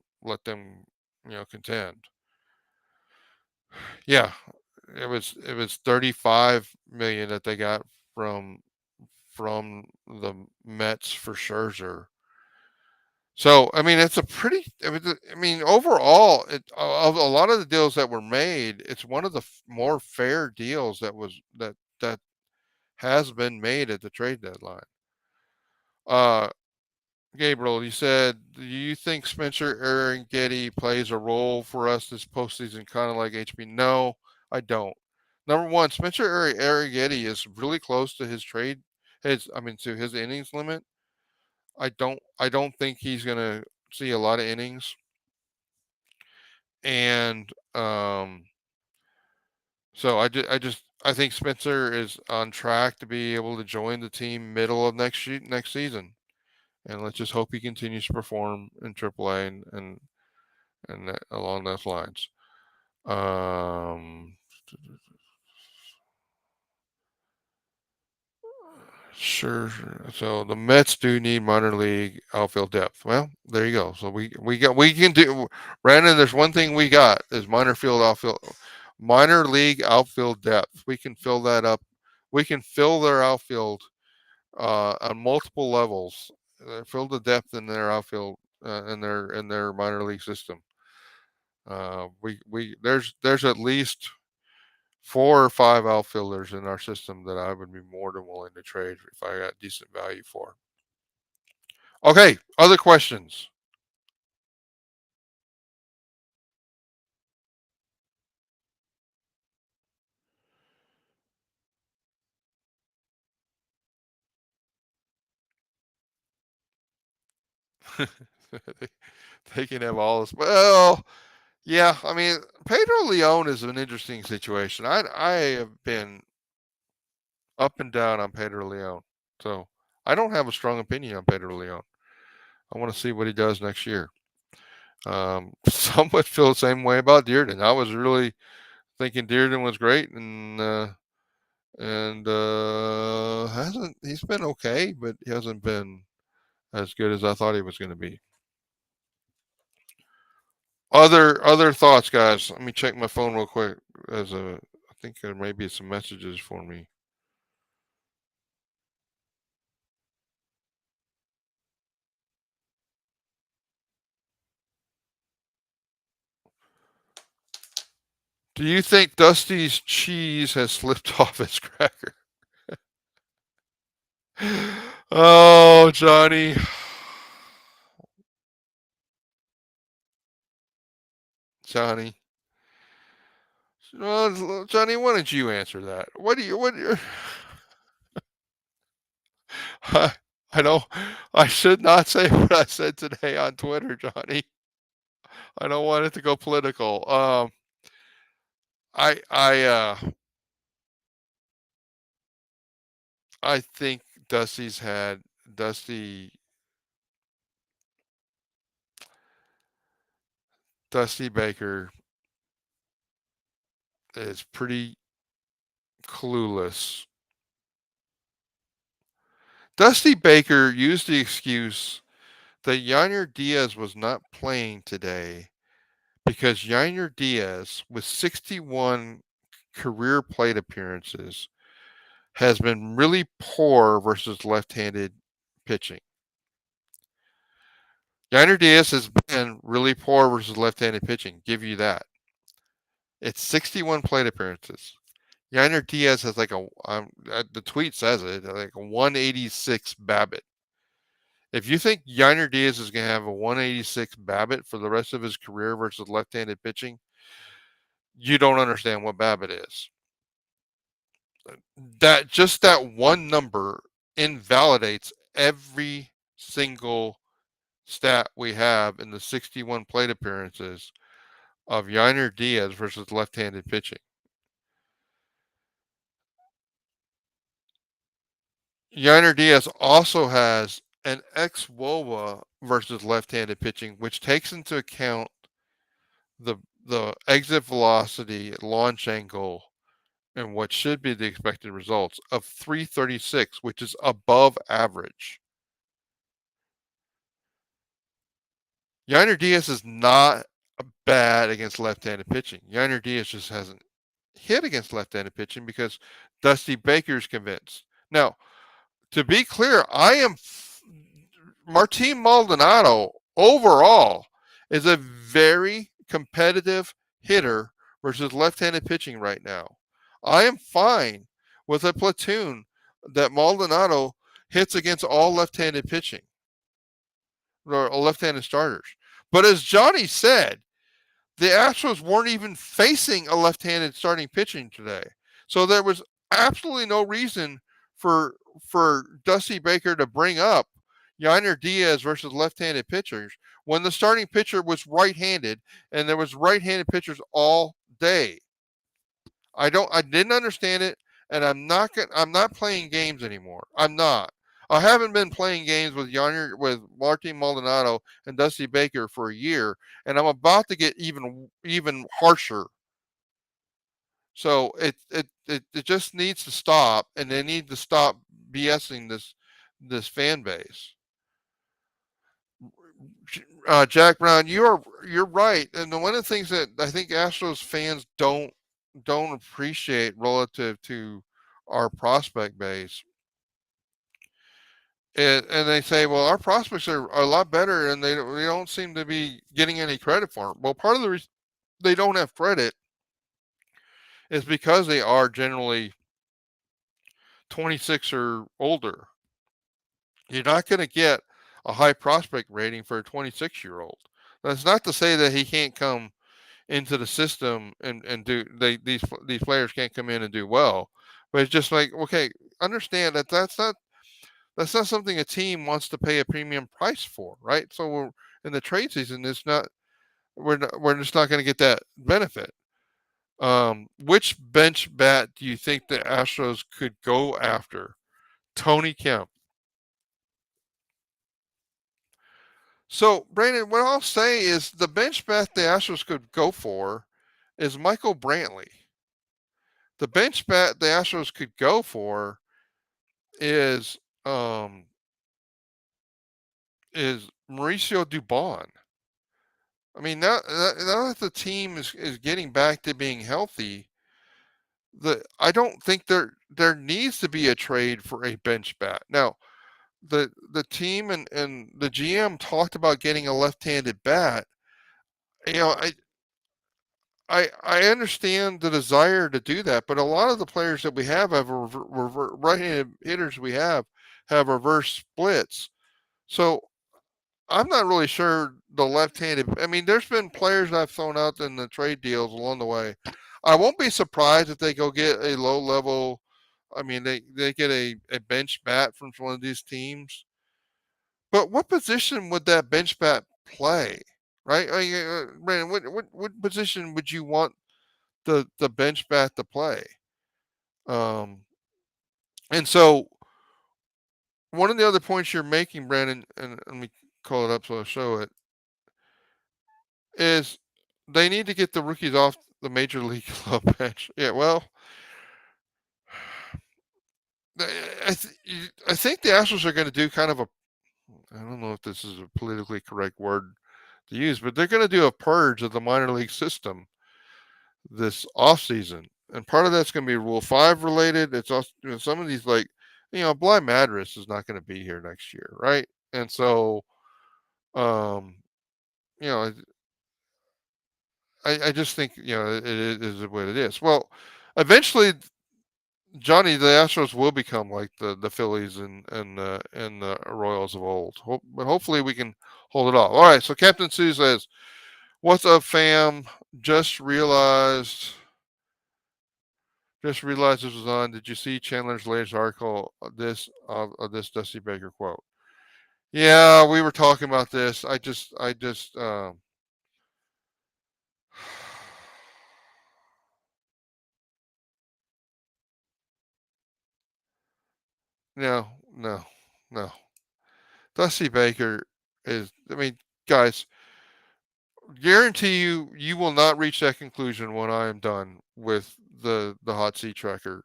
contend. Yeah, it was 35 million that they got from from the Mets for Scherzer. So I mean, it's a pretty. I mean, overall, of a lot of the deals that were made, it's one of the more fair deals that has been made at the trade deadline. Uh, Gabriel, you said, do you think Spencer Aaron Getty plays a role for us this postseason, kind of like HB? No, I don't. Number one, Spencer Aaron Getty is really close to to his innings limit. I don't think he's gonna see a lot of innings, and so I think Spencer is on track to be able to join the team middle of next season, and let's just hope he continues to perform in AAA and along those lines. Um, sure. So the Mets do need minor league outfield depth. Well, there you go. So we can do, Brandon. There's one thing we got is minor league outfield depth. We can fill that up. We can fill their outfield on multiple levels. Fill the depth in their outfield in their minor league system. We there's at least 4 or 5 outfielders in our system that I would be more than willing to trade if I got decent value for. Okay, other questions? They can have all this. Well, yeah. I mean, Pedro Leon is an interesting situation. I have been up and down on Pedro Leon, so I don't have a strong opinion on Pedro Leon. I want to see what he does next year. Some would feel the same way about Dearden. I was really thinking Dearden was great, and hasn't he's been okay, but he hasn't been as good as I thought he was going to be. Other thoughts, guys. Let me check my phone real quick. I think there may be some messages for me. Do you think Dusty's cheese has slipped off his cracker? Oh, Johnny. Johnny. Well, Johnny, why don't you answer that? What do you I don't I should not say what I said today on Twitter, Johnny. I don't want it to go political. I I uh I think Dusty's had Dusty Dusty Baker is pretty clueless. Dusty Baker used the excuse that Yainer Diaz was not playing today because Yainer Diaz, with 61 career plate appearances, has been really poor versus left-handed pitching. Yainer Diaz has been really poor versus left-handed pitching. Give you that. It's 61 plate appearances. Yainer Diaz has like the tweet says it, like a 186 BABIP. If you think Yainer Diaz is going to have a 186 BABIP for the rest of his career versus left-handed pitching, you don't understand what BABIP is. That one number invalidates every single stat we have in the 61 plate appearances of Yainer Diaz versus left-handed pitching. Yainer Diaz also has an xWOBA versus left-handed pitching, which takes into account the exit velocity, launch angle, and what should be the expected results of 336, which is above average. Yainer Diaz is not bad against left-handed pitching. Yainer Diaz just hasn't hit against left-handed pitching because Dusty Baker's convinced. Now, to be clear, Martin Maldonado overall is a very competitive hitter versus left-handed pitching right now. I am fine with a platoon that Maldonado hits against all left-handed pitching or left-handed starters. But as Johnny said, the Astros weren't even facing a left-handed starting pitching today. So there was absolutely no reason for Dusty Baker to bring up Yainer Diaz versus left-handed pitchers when the starting pitcher was right-handed and there was right-handed pitchers all day. I didn't understand it, and I'm not playing games anymore. I'm not. I haven't been playing games with Martin Maldonado and Dusty Baker for a year, and I'm about to get even harsher. So it just needs to stop, and they need to stop BSing this fan base. Jack Brown, you're right, and one of the things that I think Astros fans don't appreciate relative to our prospect base, and they say, well, our prospects are a lot better, and they don't seem to be getting any credit for them. Well, part of the reason they don't have credit is because they are generally 26 or older. You're not going to get a high prospect rating for a 26-year-old. That's not to say that he can't come into the system and these players can't come in and do well, but it's just like, okay, understand that that's not That's not something a team wants to pay a premium price for, right? So we're in the trade season. It's not we're just not going to get that benefit. Which bench bat do you think the Astros could go after? Tony Kemp. So, Brandon, what I'll say is the bench bat the Astros could go for is Michael Brantley. The bench bat the Astros could go for is um, is Mauricio Dubon. I mean, now that the team is getting back to being healthy, I don't think there needs to be a trade for a bench bat. Now, the team and the GM talked about getting a left-handed bat. You know, I understand the desire to do that, but a lot of the players that we have right-handed hitters have reverse splits. So I'm not really sure the left-handed. I mean, there's been players I've thrown out in the trade deals along the way. I won't be surprised if they go get a low-level. I mean, they get a bench bat from one of these teams. But what position would that bench bat play? Right, Brandon, what position would you want the bench bat to play? Um, and so one of the other points you're making, Brandon, and let me call it up so I'll show it, is they need to get the rookies off the major league club bench. Yeah, well, I think the Astros are going to do kind of a, I don't know if this is a politically correct word to use, but they're going to do a purge of the minor league system this off season, and part of that's going to be Rule 5 related. It's also some of these Bly Madras is not going to be here next year, right? And so, um, you know, I just think it is what it is. Well, eventually, Johnny, the Astros will become like the Phillies and the Royals of old. But hopefully, we can hold it off. All right. So Captain Sue says, "What's up, fam? Just realized." Just realized this was on. Did you see Chandler's latest article of this Dusty Baker quote? Yeah, we were talking about this. No, no, no. Dusty Baker is. I mean, guys, guarantee you will not reach that conclusion when I am done with the hot seat tracker.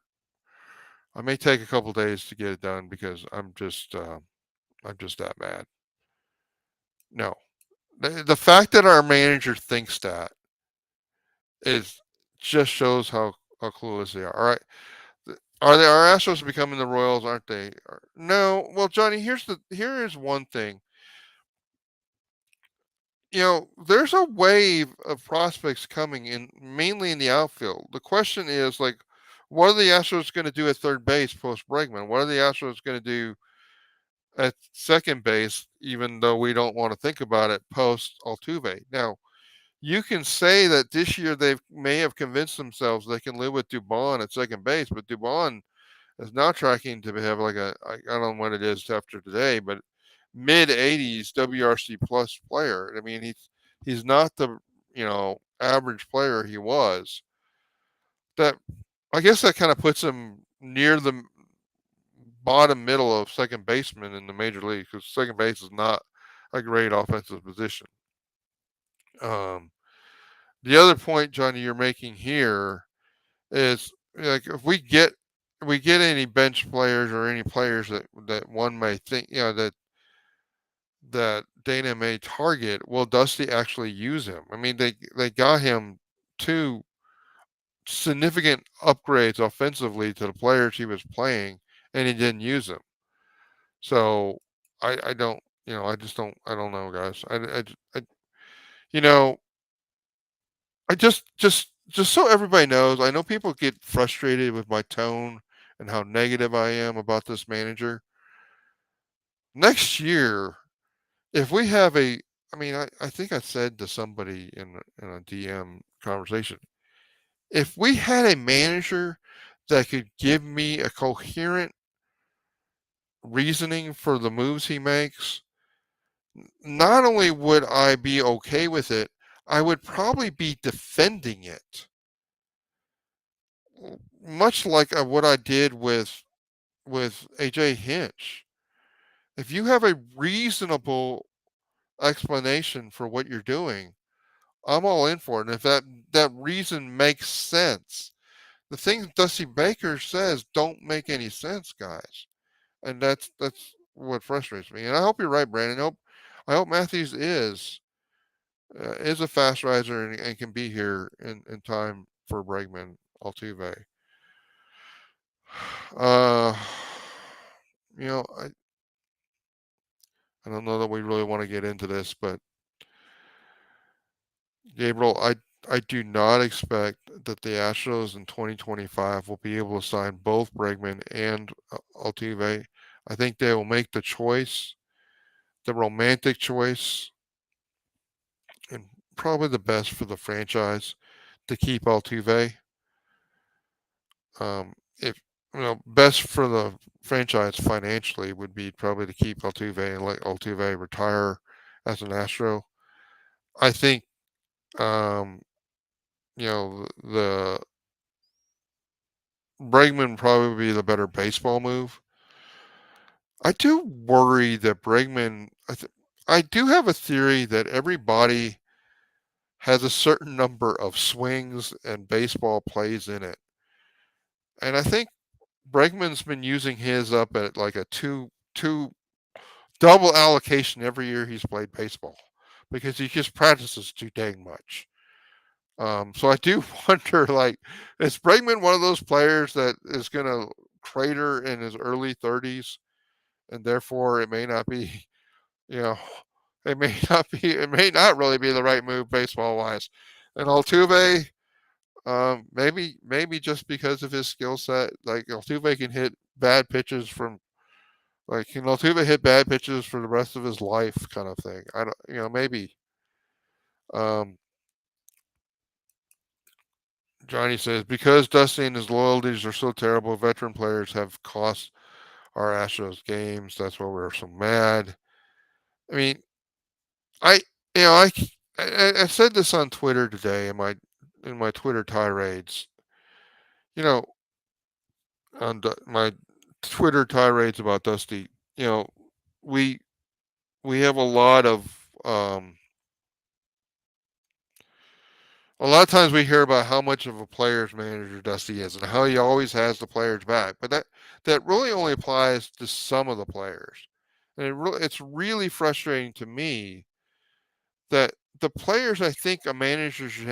I may take a couple days to get it done because I'm just that mad. No, the fact that our manager thinks that is just shows how clueless they are. All right, our Astros becoming the Royals, aren't they? No. Well, Johnny, here is one thing. There's a wave of prospects coming in, mainly in the outfield. The question is like, what are the Astros going to do at third base post Bregman? What are the Astros going to do at second base, even though we don't want to think about it post Altuve? Now, you can say that this year they may have convinced themselves they can live with Dubon at second base, but Dubon is now tracking to have like I don't know what it is after today, but mid 80s WRC plus player. I mean, he's not the average player he was. That I guess that kind of puts him near the bottom middle of second baseman in the major league because second base is not a great offensive position. Um, the other point, Johnny, you're making here is like if we get any bench players or any players that one may think that Dana may target, will Dusty actually use him? I mean, they got him two significant upgrades offensively to the players he was playing, and he didn't use them. So I don't I just don't know, guys. I you know I just so everybody knows, I know people get frustrated with my tone and how negative I am about this manager. Next year, if we have I mean, I think I said to somebody in a DM conversation, if we had a manager that could give me a coherent reasoning for the moves he makes, not only would I be okay with it, I would probably be defending it. Much like what I did with AJ Hinch. If you have a reasonable explanation for what you're doing, I'm all in for it. And if that reason makes sense, the things Dusty Baker says don't make any sense, guys. And that's what frustrates me. And I hope you're right, Brandon. I hope Matthews is a fast riser and can be here in time for Bregman Altuve. Uh, you know, I don't know that we really want to get into this, but Gabriel, I do not expect that the Astros in 2025 will be able to sign both Bregman and Altuve. I think they will make the choice, the romantic choice, and probably the best for the franchise to keep Altuve. If best for the franchise financially would be probably to keep Altuve and let Altuve retire as an Astro. I think um, the Bregman probably be the better baseball move. I do worry that Bregman. I do have a theory that everybody has a certain number of swings and baseball plays in it, and I think Bregman's been using his up at like a two double allocation every year he's played baseball because he just practices too dang much. So I do wonder, like, is Bregman one of those players that is going to crater in his early 30s, and therefore it may not be, you know, it may not really be the right move baseball wise. And Altuve, maybe just because of his skill set, like Altuve can hit bad pitches from, like, can Altuve hit bad pitches for the rest of his life, kind of thing. I don't, maybe. Um, Johnny says, because Dusty and his loyalties are so terrible, veteran players have cost our Astros games. That's why we're so mad. I mean, I you know I said this on Twitter today in my Twitter tirades. You know, my Twitter tirades about Dusty. You know, we we have a lot of times we hear about how much of a player's manager Dusty is and how he always has the players back, but that really only applies to some of the players, and it's really frustrating to me that the players I think a manager should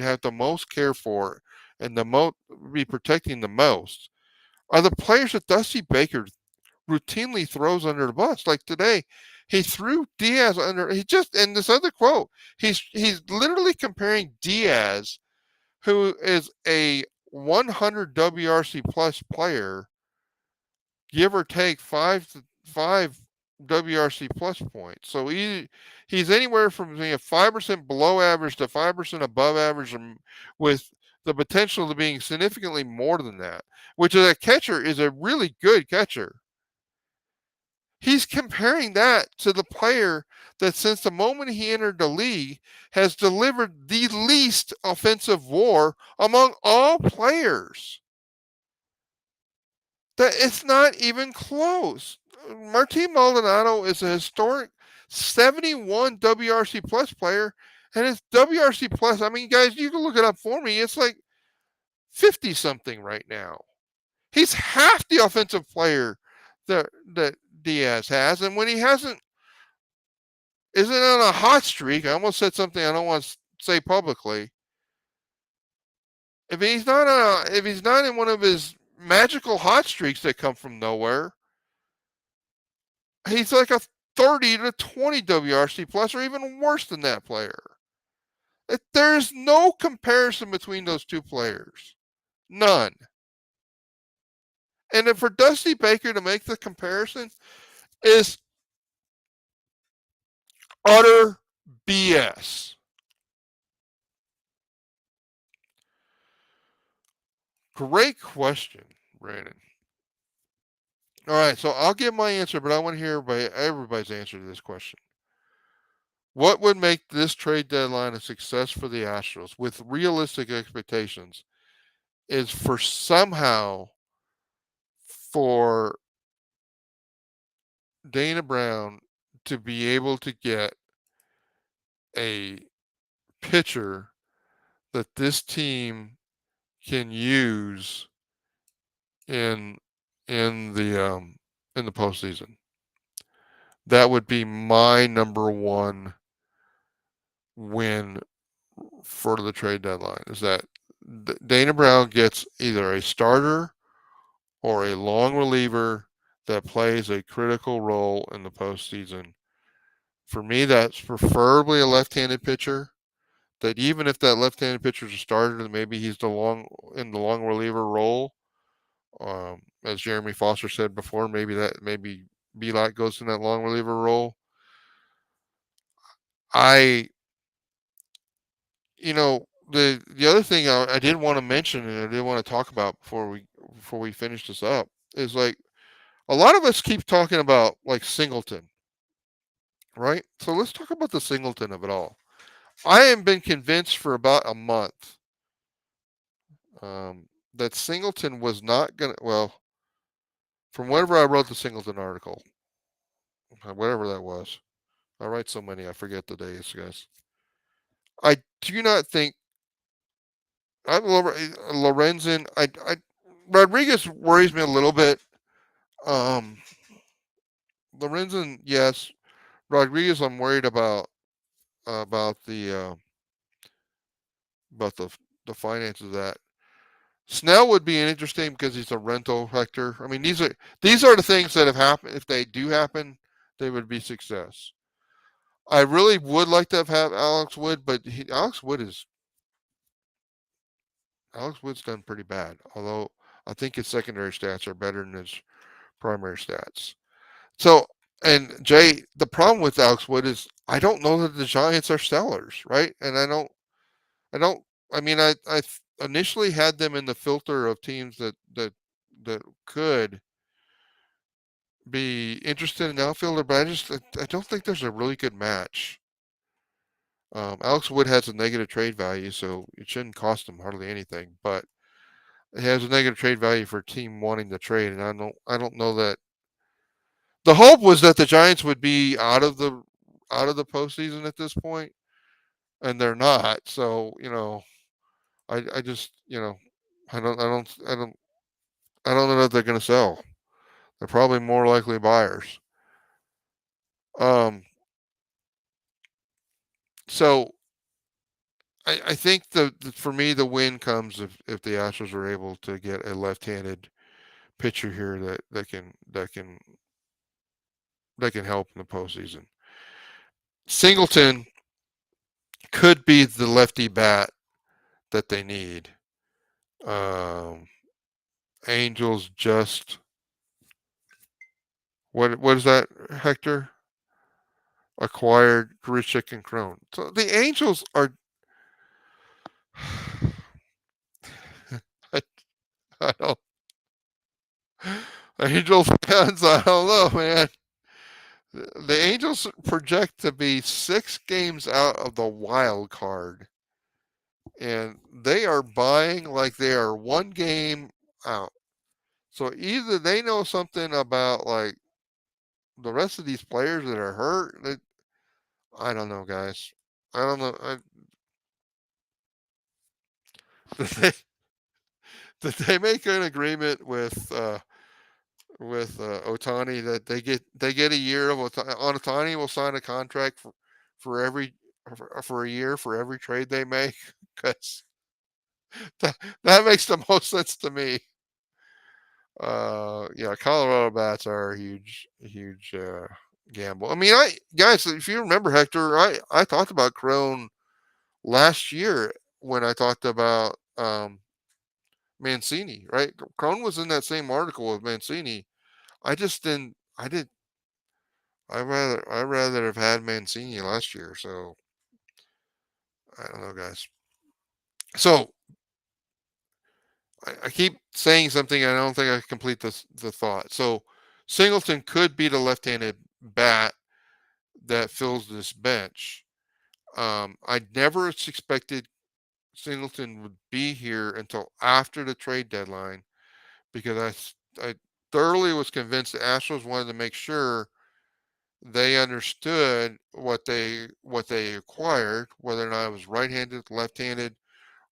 have the most care for and the most be protecting the most are the players that Dusty Baker routinely throws under the bus. Like today, he threw Diaz under. He just in this other quote, he's literally comparing Diaz, who is a 100 WRC plus player, give or take five WRC plus points. So he's anywhere from being a 5% below average to 5% above average, with the potential to being significantly more than that. Which as a catcher is a really good catcher. He's comparing that to the player that, since the moment he entered the league, has delivered the least offensive WAR among all players. That it's not even close. Martin Maldonado is a historic 71 WRC plus player, and his WRC plus, I mean, guys, you can look it up for me. It's like 50 something right now. He's half the offensive player that Diaz has, and when he isn't on a hot streak. I almost said something I don't want to say publicly. If he's not in one of his magical hot streaks that come from nowhere, he's like a 30 to 20 WRC plus, or even worse than that player. There's no comparison between those two players. None. And for Dusty Baker to make the comparison is utter BS. Great question, Brandon. All right, so I'll give my answer, but I want to hear everybody's answer to this question. What would make this trade deadline a success for the Astros with realistic expectations is for somehow for Dana Brown to be able to get a pitcher that this team can use in in the postseason. That would be my number one win for the trade deadline. Is that Dana Brown gets either a starter or a long reliever that plays a critical role in the postseason. For me, that's preferably a left-handed pitcher. That even if that left-handed pitcher is a starter, then maybe he's the long reliever role. As Jeremy Foster said before, maybe Belot goes in that long reliever role. I the other thing I did want to mention and I did want to talk about before we finish this up is like a lot of us keep talking about like Singleton, right? So let's talk about the Singleton of it all. I have been convinced for about a month that Singleton was not gonna. Well, from whatever I wrote the Singleton article, whatever that was, I write so many I forget the days, guys. I do not think Lorenzen. I Rodriguez worries me a little bit. Um, Lorenzen, yes. Rodriguez, I'm worried about about the finances of that. Snell would be interesting because he's a rental Hector. I mean, these are the things that have happened. If they do happen, they would be success. I really would like to have had Alex Wood, but Alex Wood's done pretty bad. Although I think his secondary stats are better than his primary stats. So, and Jay, the problem with Alex Wood is I don't know that the Giants are sellers, right? And I don't. I mean, I initially had them in the filter of teams that could be interested in outfielder, but I don't think there's a really good match. Alex Wood has a negative trade value, so it shouldn't cost him hardly anything. But it has a negative trade value for a team wanting to trade, and I don't know that. The hope was that the Giants would be out of the postseason at this point, and they're not. So I just I don't know that they're going to sell. They're probably more likely buyers. Um, so I think for me the win comes if the Astros are able to get a left-handed pitcher here that can help in the postseason. Singleton could be the lefty bat that they need. Um, Angels just what is that, Hector? Acquired Grichuk and Crone. So the Angels are. I, I don't. Angels fans, I don't know, man. The Angels project to be 6 games out of the wild card, and they are buying like they are 1 game out. So either they know something about like the rest of these players that are hurt. I don't know, guys. I don't know. Did they, did they make an agreement with Otani that they get a year of Otani will sign a contract for every for a year for every trade they make because that, that makes the most sense to me. Yeah, Colorado bats are a huge gamble. I mean, I guys, if you remember Hector, I talked about Crone last year when I talked about Mancini, right? Crone was in that same article with Mancini. I just didn't. I did. I rather have had Mancini last year. So I don't know, guys. So I keep saying something. I don't think I complete the thought. So Singleton could be the left-handed bat that fills this bench. I never expected Singleton would be here until after the trade deadline because I thoroughly was convinced the Astros wanted to make sure they understood what they acquired, whether or not it was right-handed, left-handed,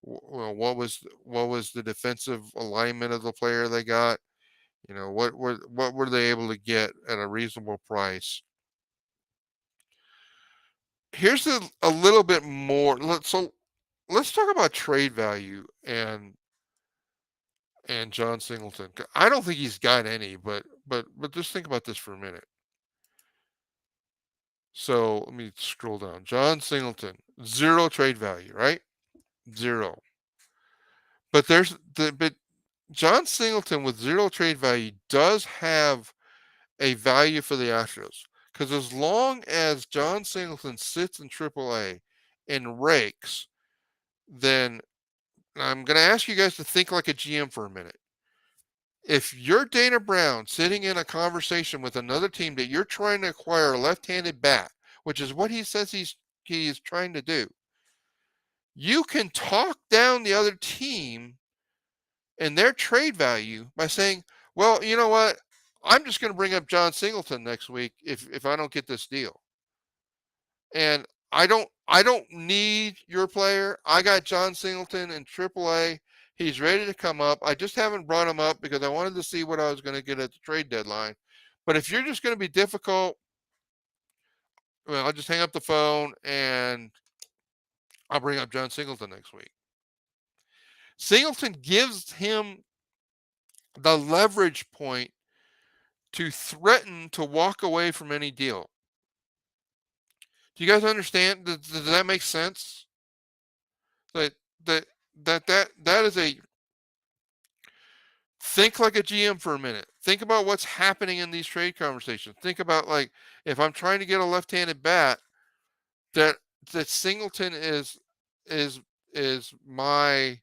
what was the defensive alignment of the player they got, what were they able to get at a reasonable price. Here's a little bit more. Let's talk about trade value and John Singleton. I don't think he's got any, but just think about this for a minute. So let me scroll down. John Singleton, 0 trade value, right? 0. But but John Singleton with 0 trade value does have a value for the Astros. Because as long as John Singleton sits in AAA and rakes, then I'm going to ask you guys to think like a GM for a minute. If you're Dana Brown sitting in a conversation with another team that you're trying to acquire a left-handed bat, which is what he says he is trying to do, you can talk down the other team and their trade value by saying, well, you know what? I'm just going to bring up John Singleton next week if I don't get this deal. And I don't need your player. I got John Singleton in AAA. He's ready to come up. I just haven't brought him up because I wanted to see what I was going to get at the trade deadline. But if you're just going to be difficult, well, I'll just hang up the phone and I'll bring up John Singleton next week. Singleton gives him the leverage point to threaten to walk away from any deal. Do you guys understand? Does that make sense? That that that is a think like a GM for a minute. Think about what's happening in these trade conversations. Think about like if I'm trying to get a left-handed bat, that Singleton is is my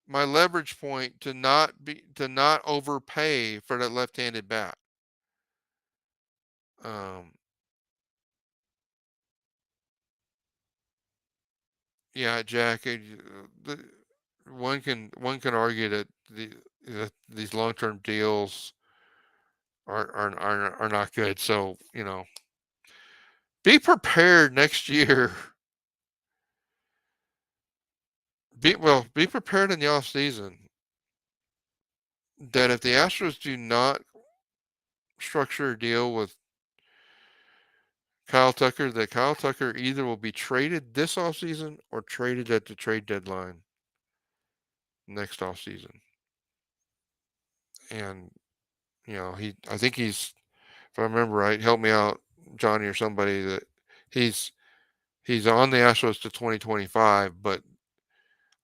leverage point to not overpay for that left-handed bat. Um, yeah, Jack. One can argue that these long-term deals are not good. So be prepared next year. Be prepared in the off season that if the Astros do not structure a deal with Kyle Tucker, that Kyle Tucker either will be traded this offseason or traded at the trade deadline next offseason. And I think he's, if I remember right, help me out, Johnny or somebody, that he's on the Astros to 2025, but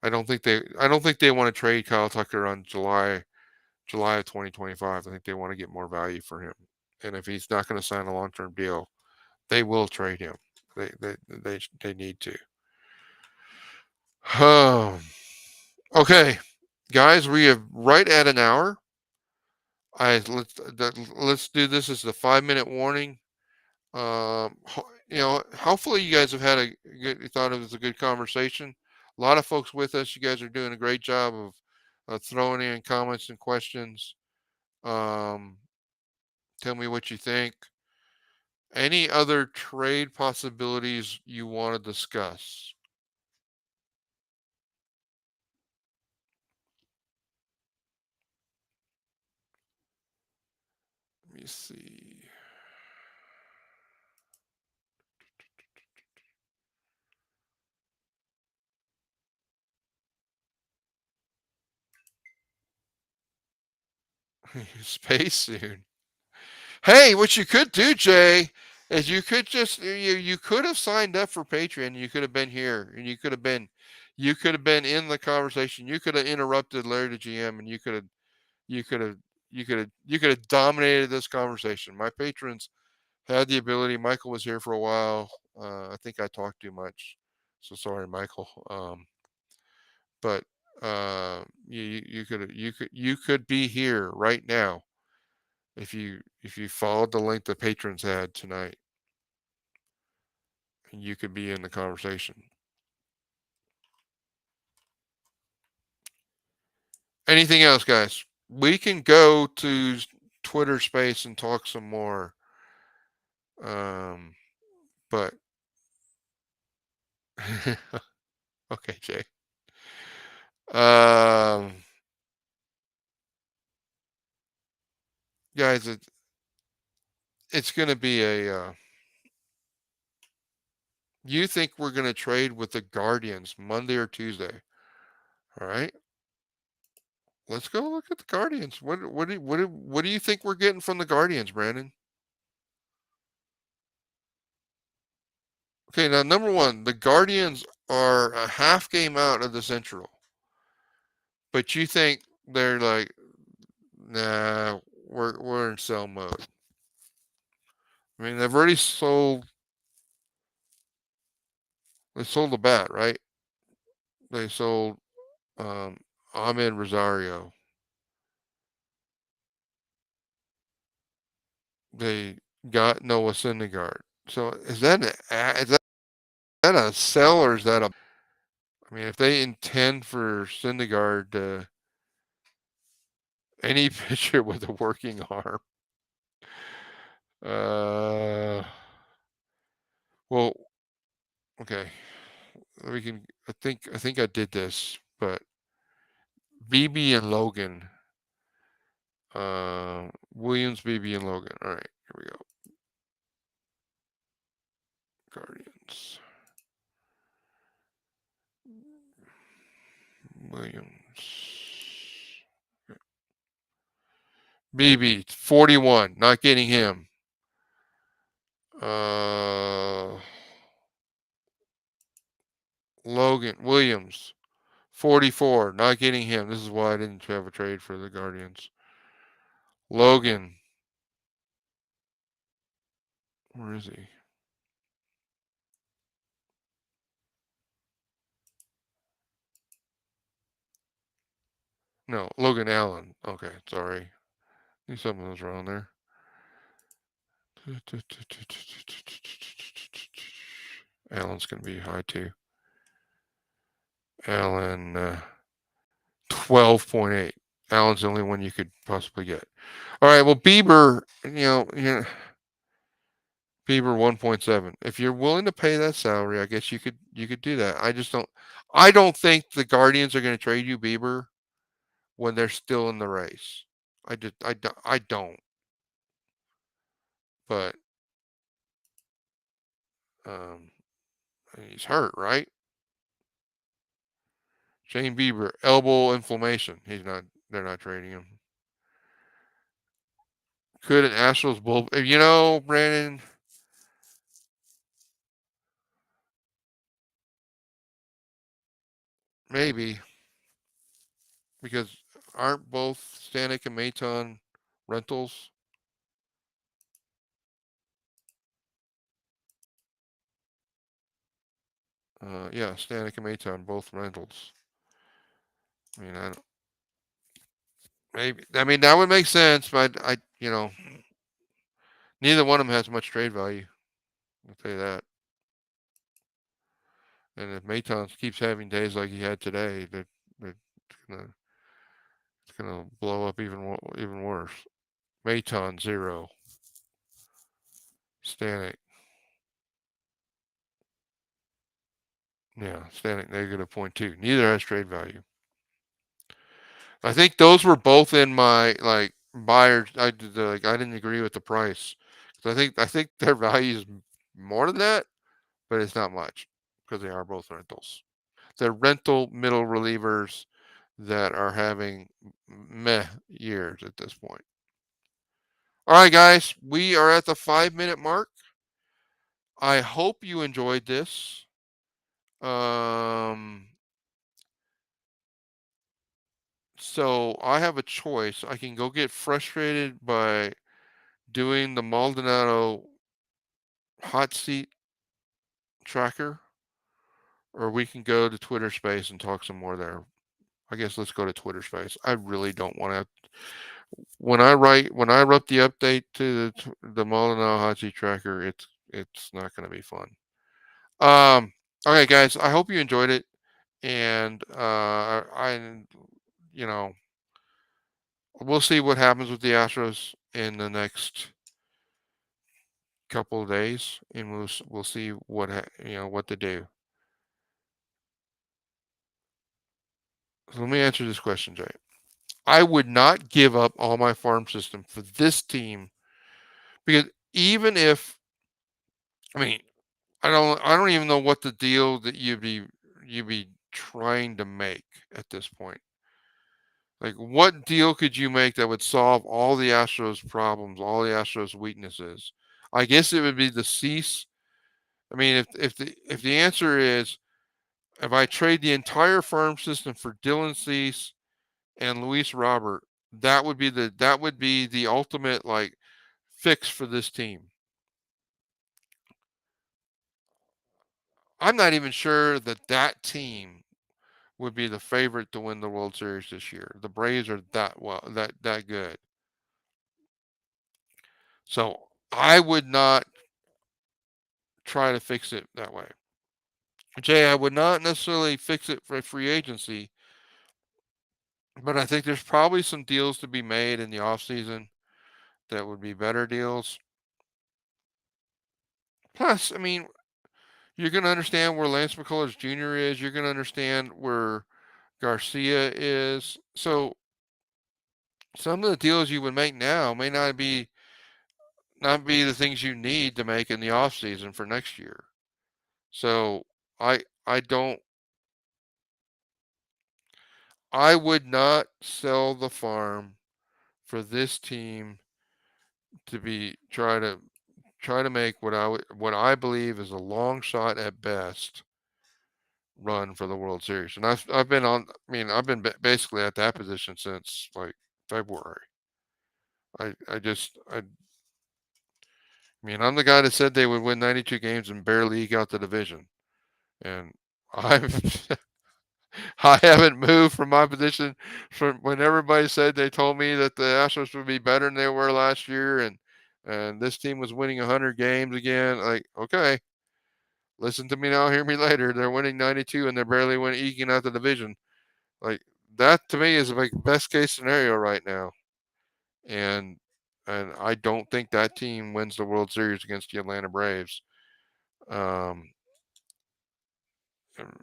I don't think they want to trade Kyle Tucker on July of 2025. I think they want to get more value for him. And if he's not going to sign a long-term deal, they will trade him. They need to. Okay, guys, we have right at an hour. Let's do this as a 5-minute warning. Hopefully you guys have had you thought it was a good conversation. A lot of folks with us. You guys are doing a great job of throwing in comments and questions. Tell me what you think. Any other trade possibilities you want to discuss? Let me see. Space soon. Hey, what you could do, Jay, is you could just you could have signed up for Patreon. You could have been here, and you could have been in the conversation. You could have interrupted Larry the GM, and you could have you could have dominated this conversation. My patrons had the ability. Michael was here for a while. I think I talked too much, so sorry, Michael. But you could be here right now if you followed the link the patrons had tonight, you could be in the conversation. Anything else, guys? We can go to Twitter space and talk some more. But okay, Jay. Guys, it's going to be a. You think we're going to trade with the Guardians Monday or Tuesday? All right. Let's go look at the Guardians. What do you think we're getting from the Guardians, Brandon? Okay, now number one, the Guardians are a half game out of the Central, but you think they're like, nah, we're in sell mode. I mean, they've already sold. They sold the bat, right? They sold Ahmed Rosario. They got Noah Syndergaard. So is that a sell or is that a? I mean, if they intend for Syndergaard, any pitcher with a working arm, well, okay, we can. I think I did this, but BB and Logan, Williams, BB and Logan. All right, here we go. Guardians. Williams. BB 41. Not getting him. Logan Williams 44. Not getting him. This is why I didn't have a trade for the Guardians. Logan. Where is he? No, Logan Allen. Okay, sorry. I think something was wrong there. Allen's going to be high too. Allen, 12.8. Allen's the only one you could possibly get. All right, well, Bieber, Bieber 1.7. If you're willing to pay that salary, I guess you could do that. I don't think the Guardians are going to trade you Bieber when they're still in the race. I don't. But he's hurt, right? Shane Bieber, elbow inflammation. They're not trading him. Could an Astros bull? Brandon. Maybe because aren't both Stanek and Maton rentals? Yeah, Stanek and Maton both rentals. I mean, I don't. Maybe I mean that would make sense, but neither one of them has much trade value. I'll tell you that. And if Maton keeps having days like he had today, it's gonna blow up even worse. Maton 0. Stanek. Yeah, Stanek -0.2. Neither has trade value. I think those were both in my buyers. I didn't agree with the price. So I think their value is more than that, but it's not much because they are both rentals. They're rental middle relievers that are having meh years at this point. All right, guys, we are at the 5-minute mark. I hope you enjoyed this. So I have a choice. I can go get frustrated by doing the Maldonado hot seat tracker, or we can go to Twitter space and talk some more there. I guess let's go to Twitter space. I really don't want to when I write the update to the Maldonado hot seat tracker, it's not going to be fun. Okay, guys, I hope you enjoyed it, and you know, we'll see what happens with the Astros in the next couple of days, and we'll see what what to do. So let me answer this question, Jay. I would not give up all my farm system for this team because even if I mean I don't even know what the deal that you'd be trying to make at this point. Like what deal could you make that would solve all the Astros problems, all the Astros weaknesses? I guess it would be the cease. I mean, if the answer is if I trade the entire farm system for Dylan Cease and Luis Robert, that would be the ultimate like fix for this team. I'm not even sure that team would be the favorite to win the World Series this year. The Braves are that good. So I would not try to fix it that way. Jay, I would not necessarily fix it for free agency, but I think there's probably some deals to be made in the offseason that would be better deals. Plus, I mean, you're going to understand where Lance McCullers Jr. is. You're going to understand where Garcia is. So some of the deals you would make now may not be the things you need to make in the off season for next year. So I don't I would not sell the farm for this team to be try to make what I believe is a long shot at best run for the World Series. And I've been on. I mean, I've been basically at that position since like February. I mean, I'm the guy that said they would win 92 games and barely eke out the division, and I've I haven't moved from my position from when everybody said they told me that the Astros would be better than they were last year, and this team was winning 100 games again. Like, okay, listen to me now, hear me later. They're winning 92 and they're barely eking out the division. Like that to me is like best case scenario right now. And I don't think that team wins the World Series against the Atlanta Braves. Um,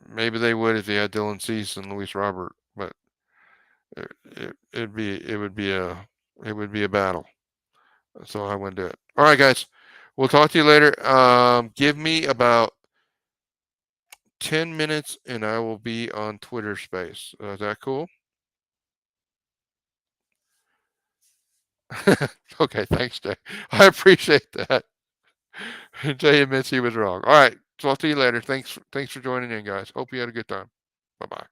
maybe they would if they had Dylan Cease and Luis Robert, but it would be a battle. So I wouldn't do it. All right, guys. We'll talk to you later. Give me about 10 minutes and I will be on Twitter Space. Is that cool? Okay, thanks, Jay. I appreciate that. Jay admits he was wrong. All right, talk to you later. Thanks for joining in, guys. Hope you had a good time. Bye bye.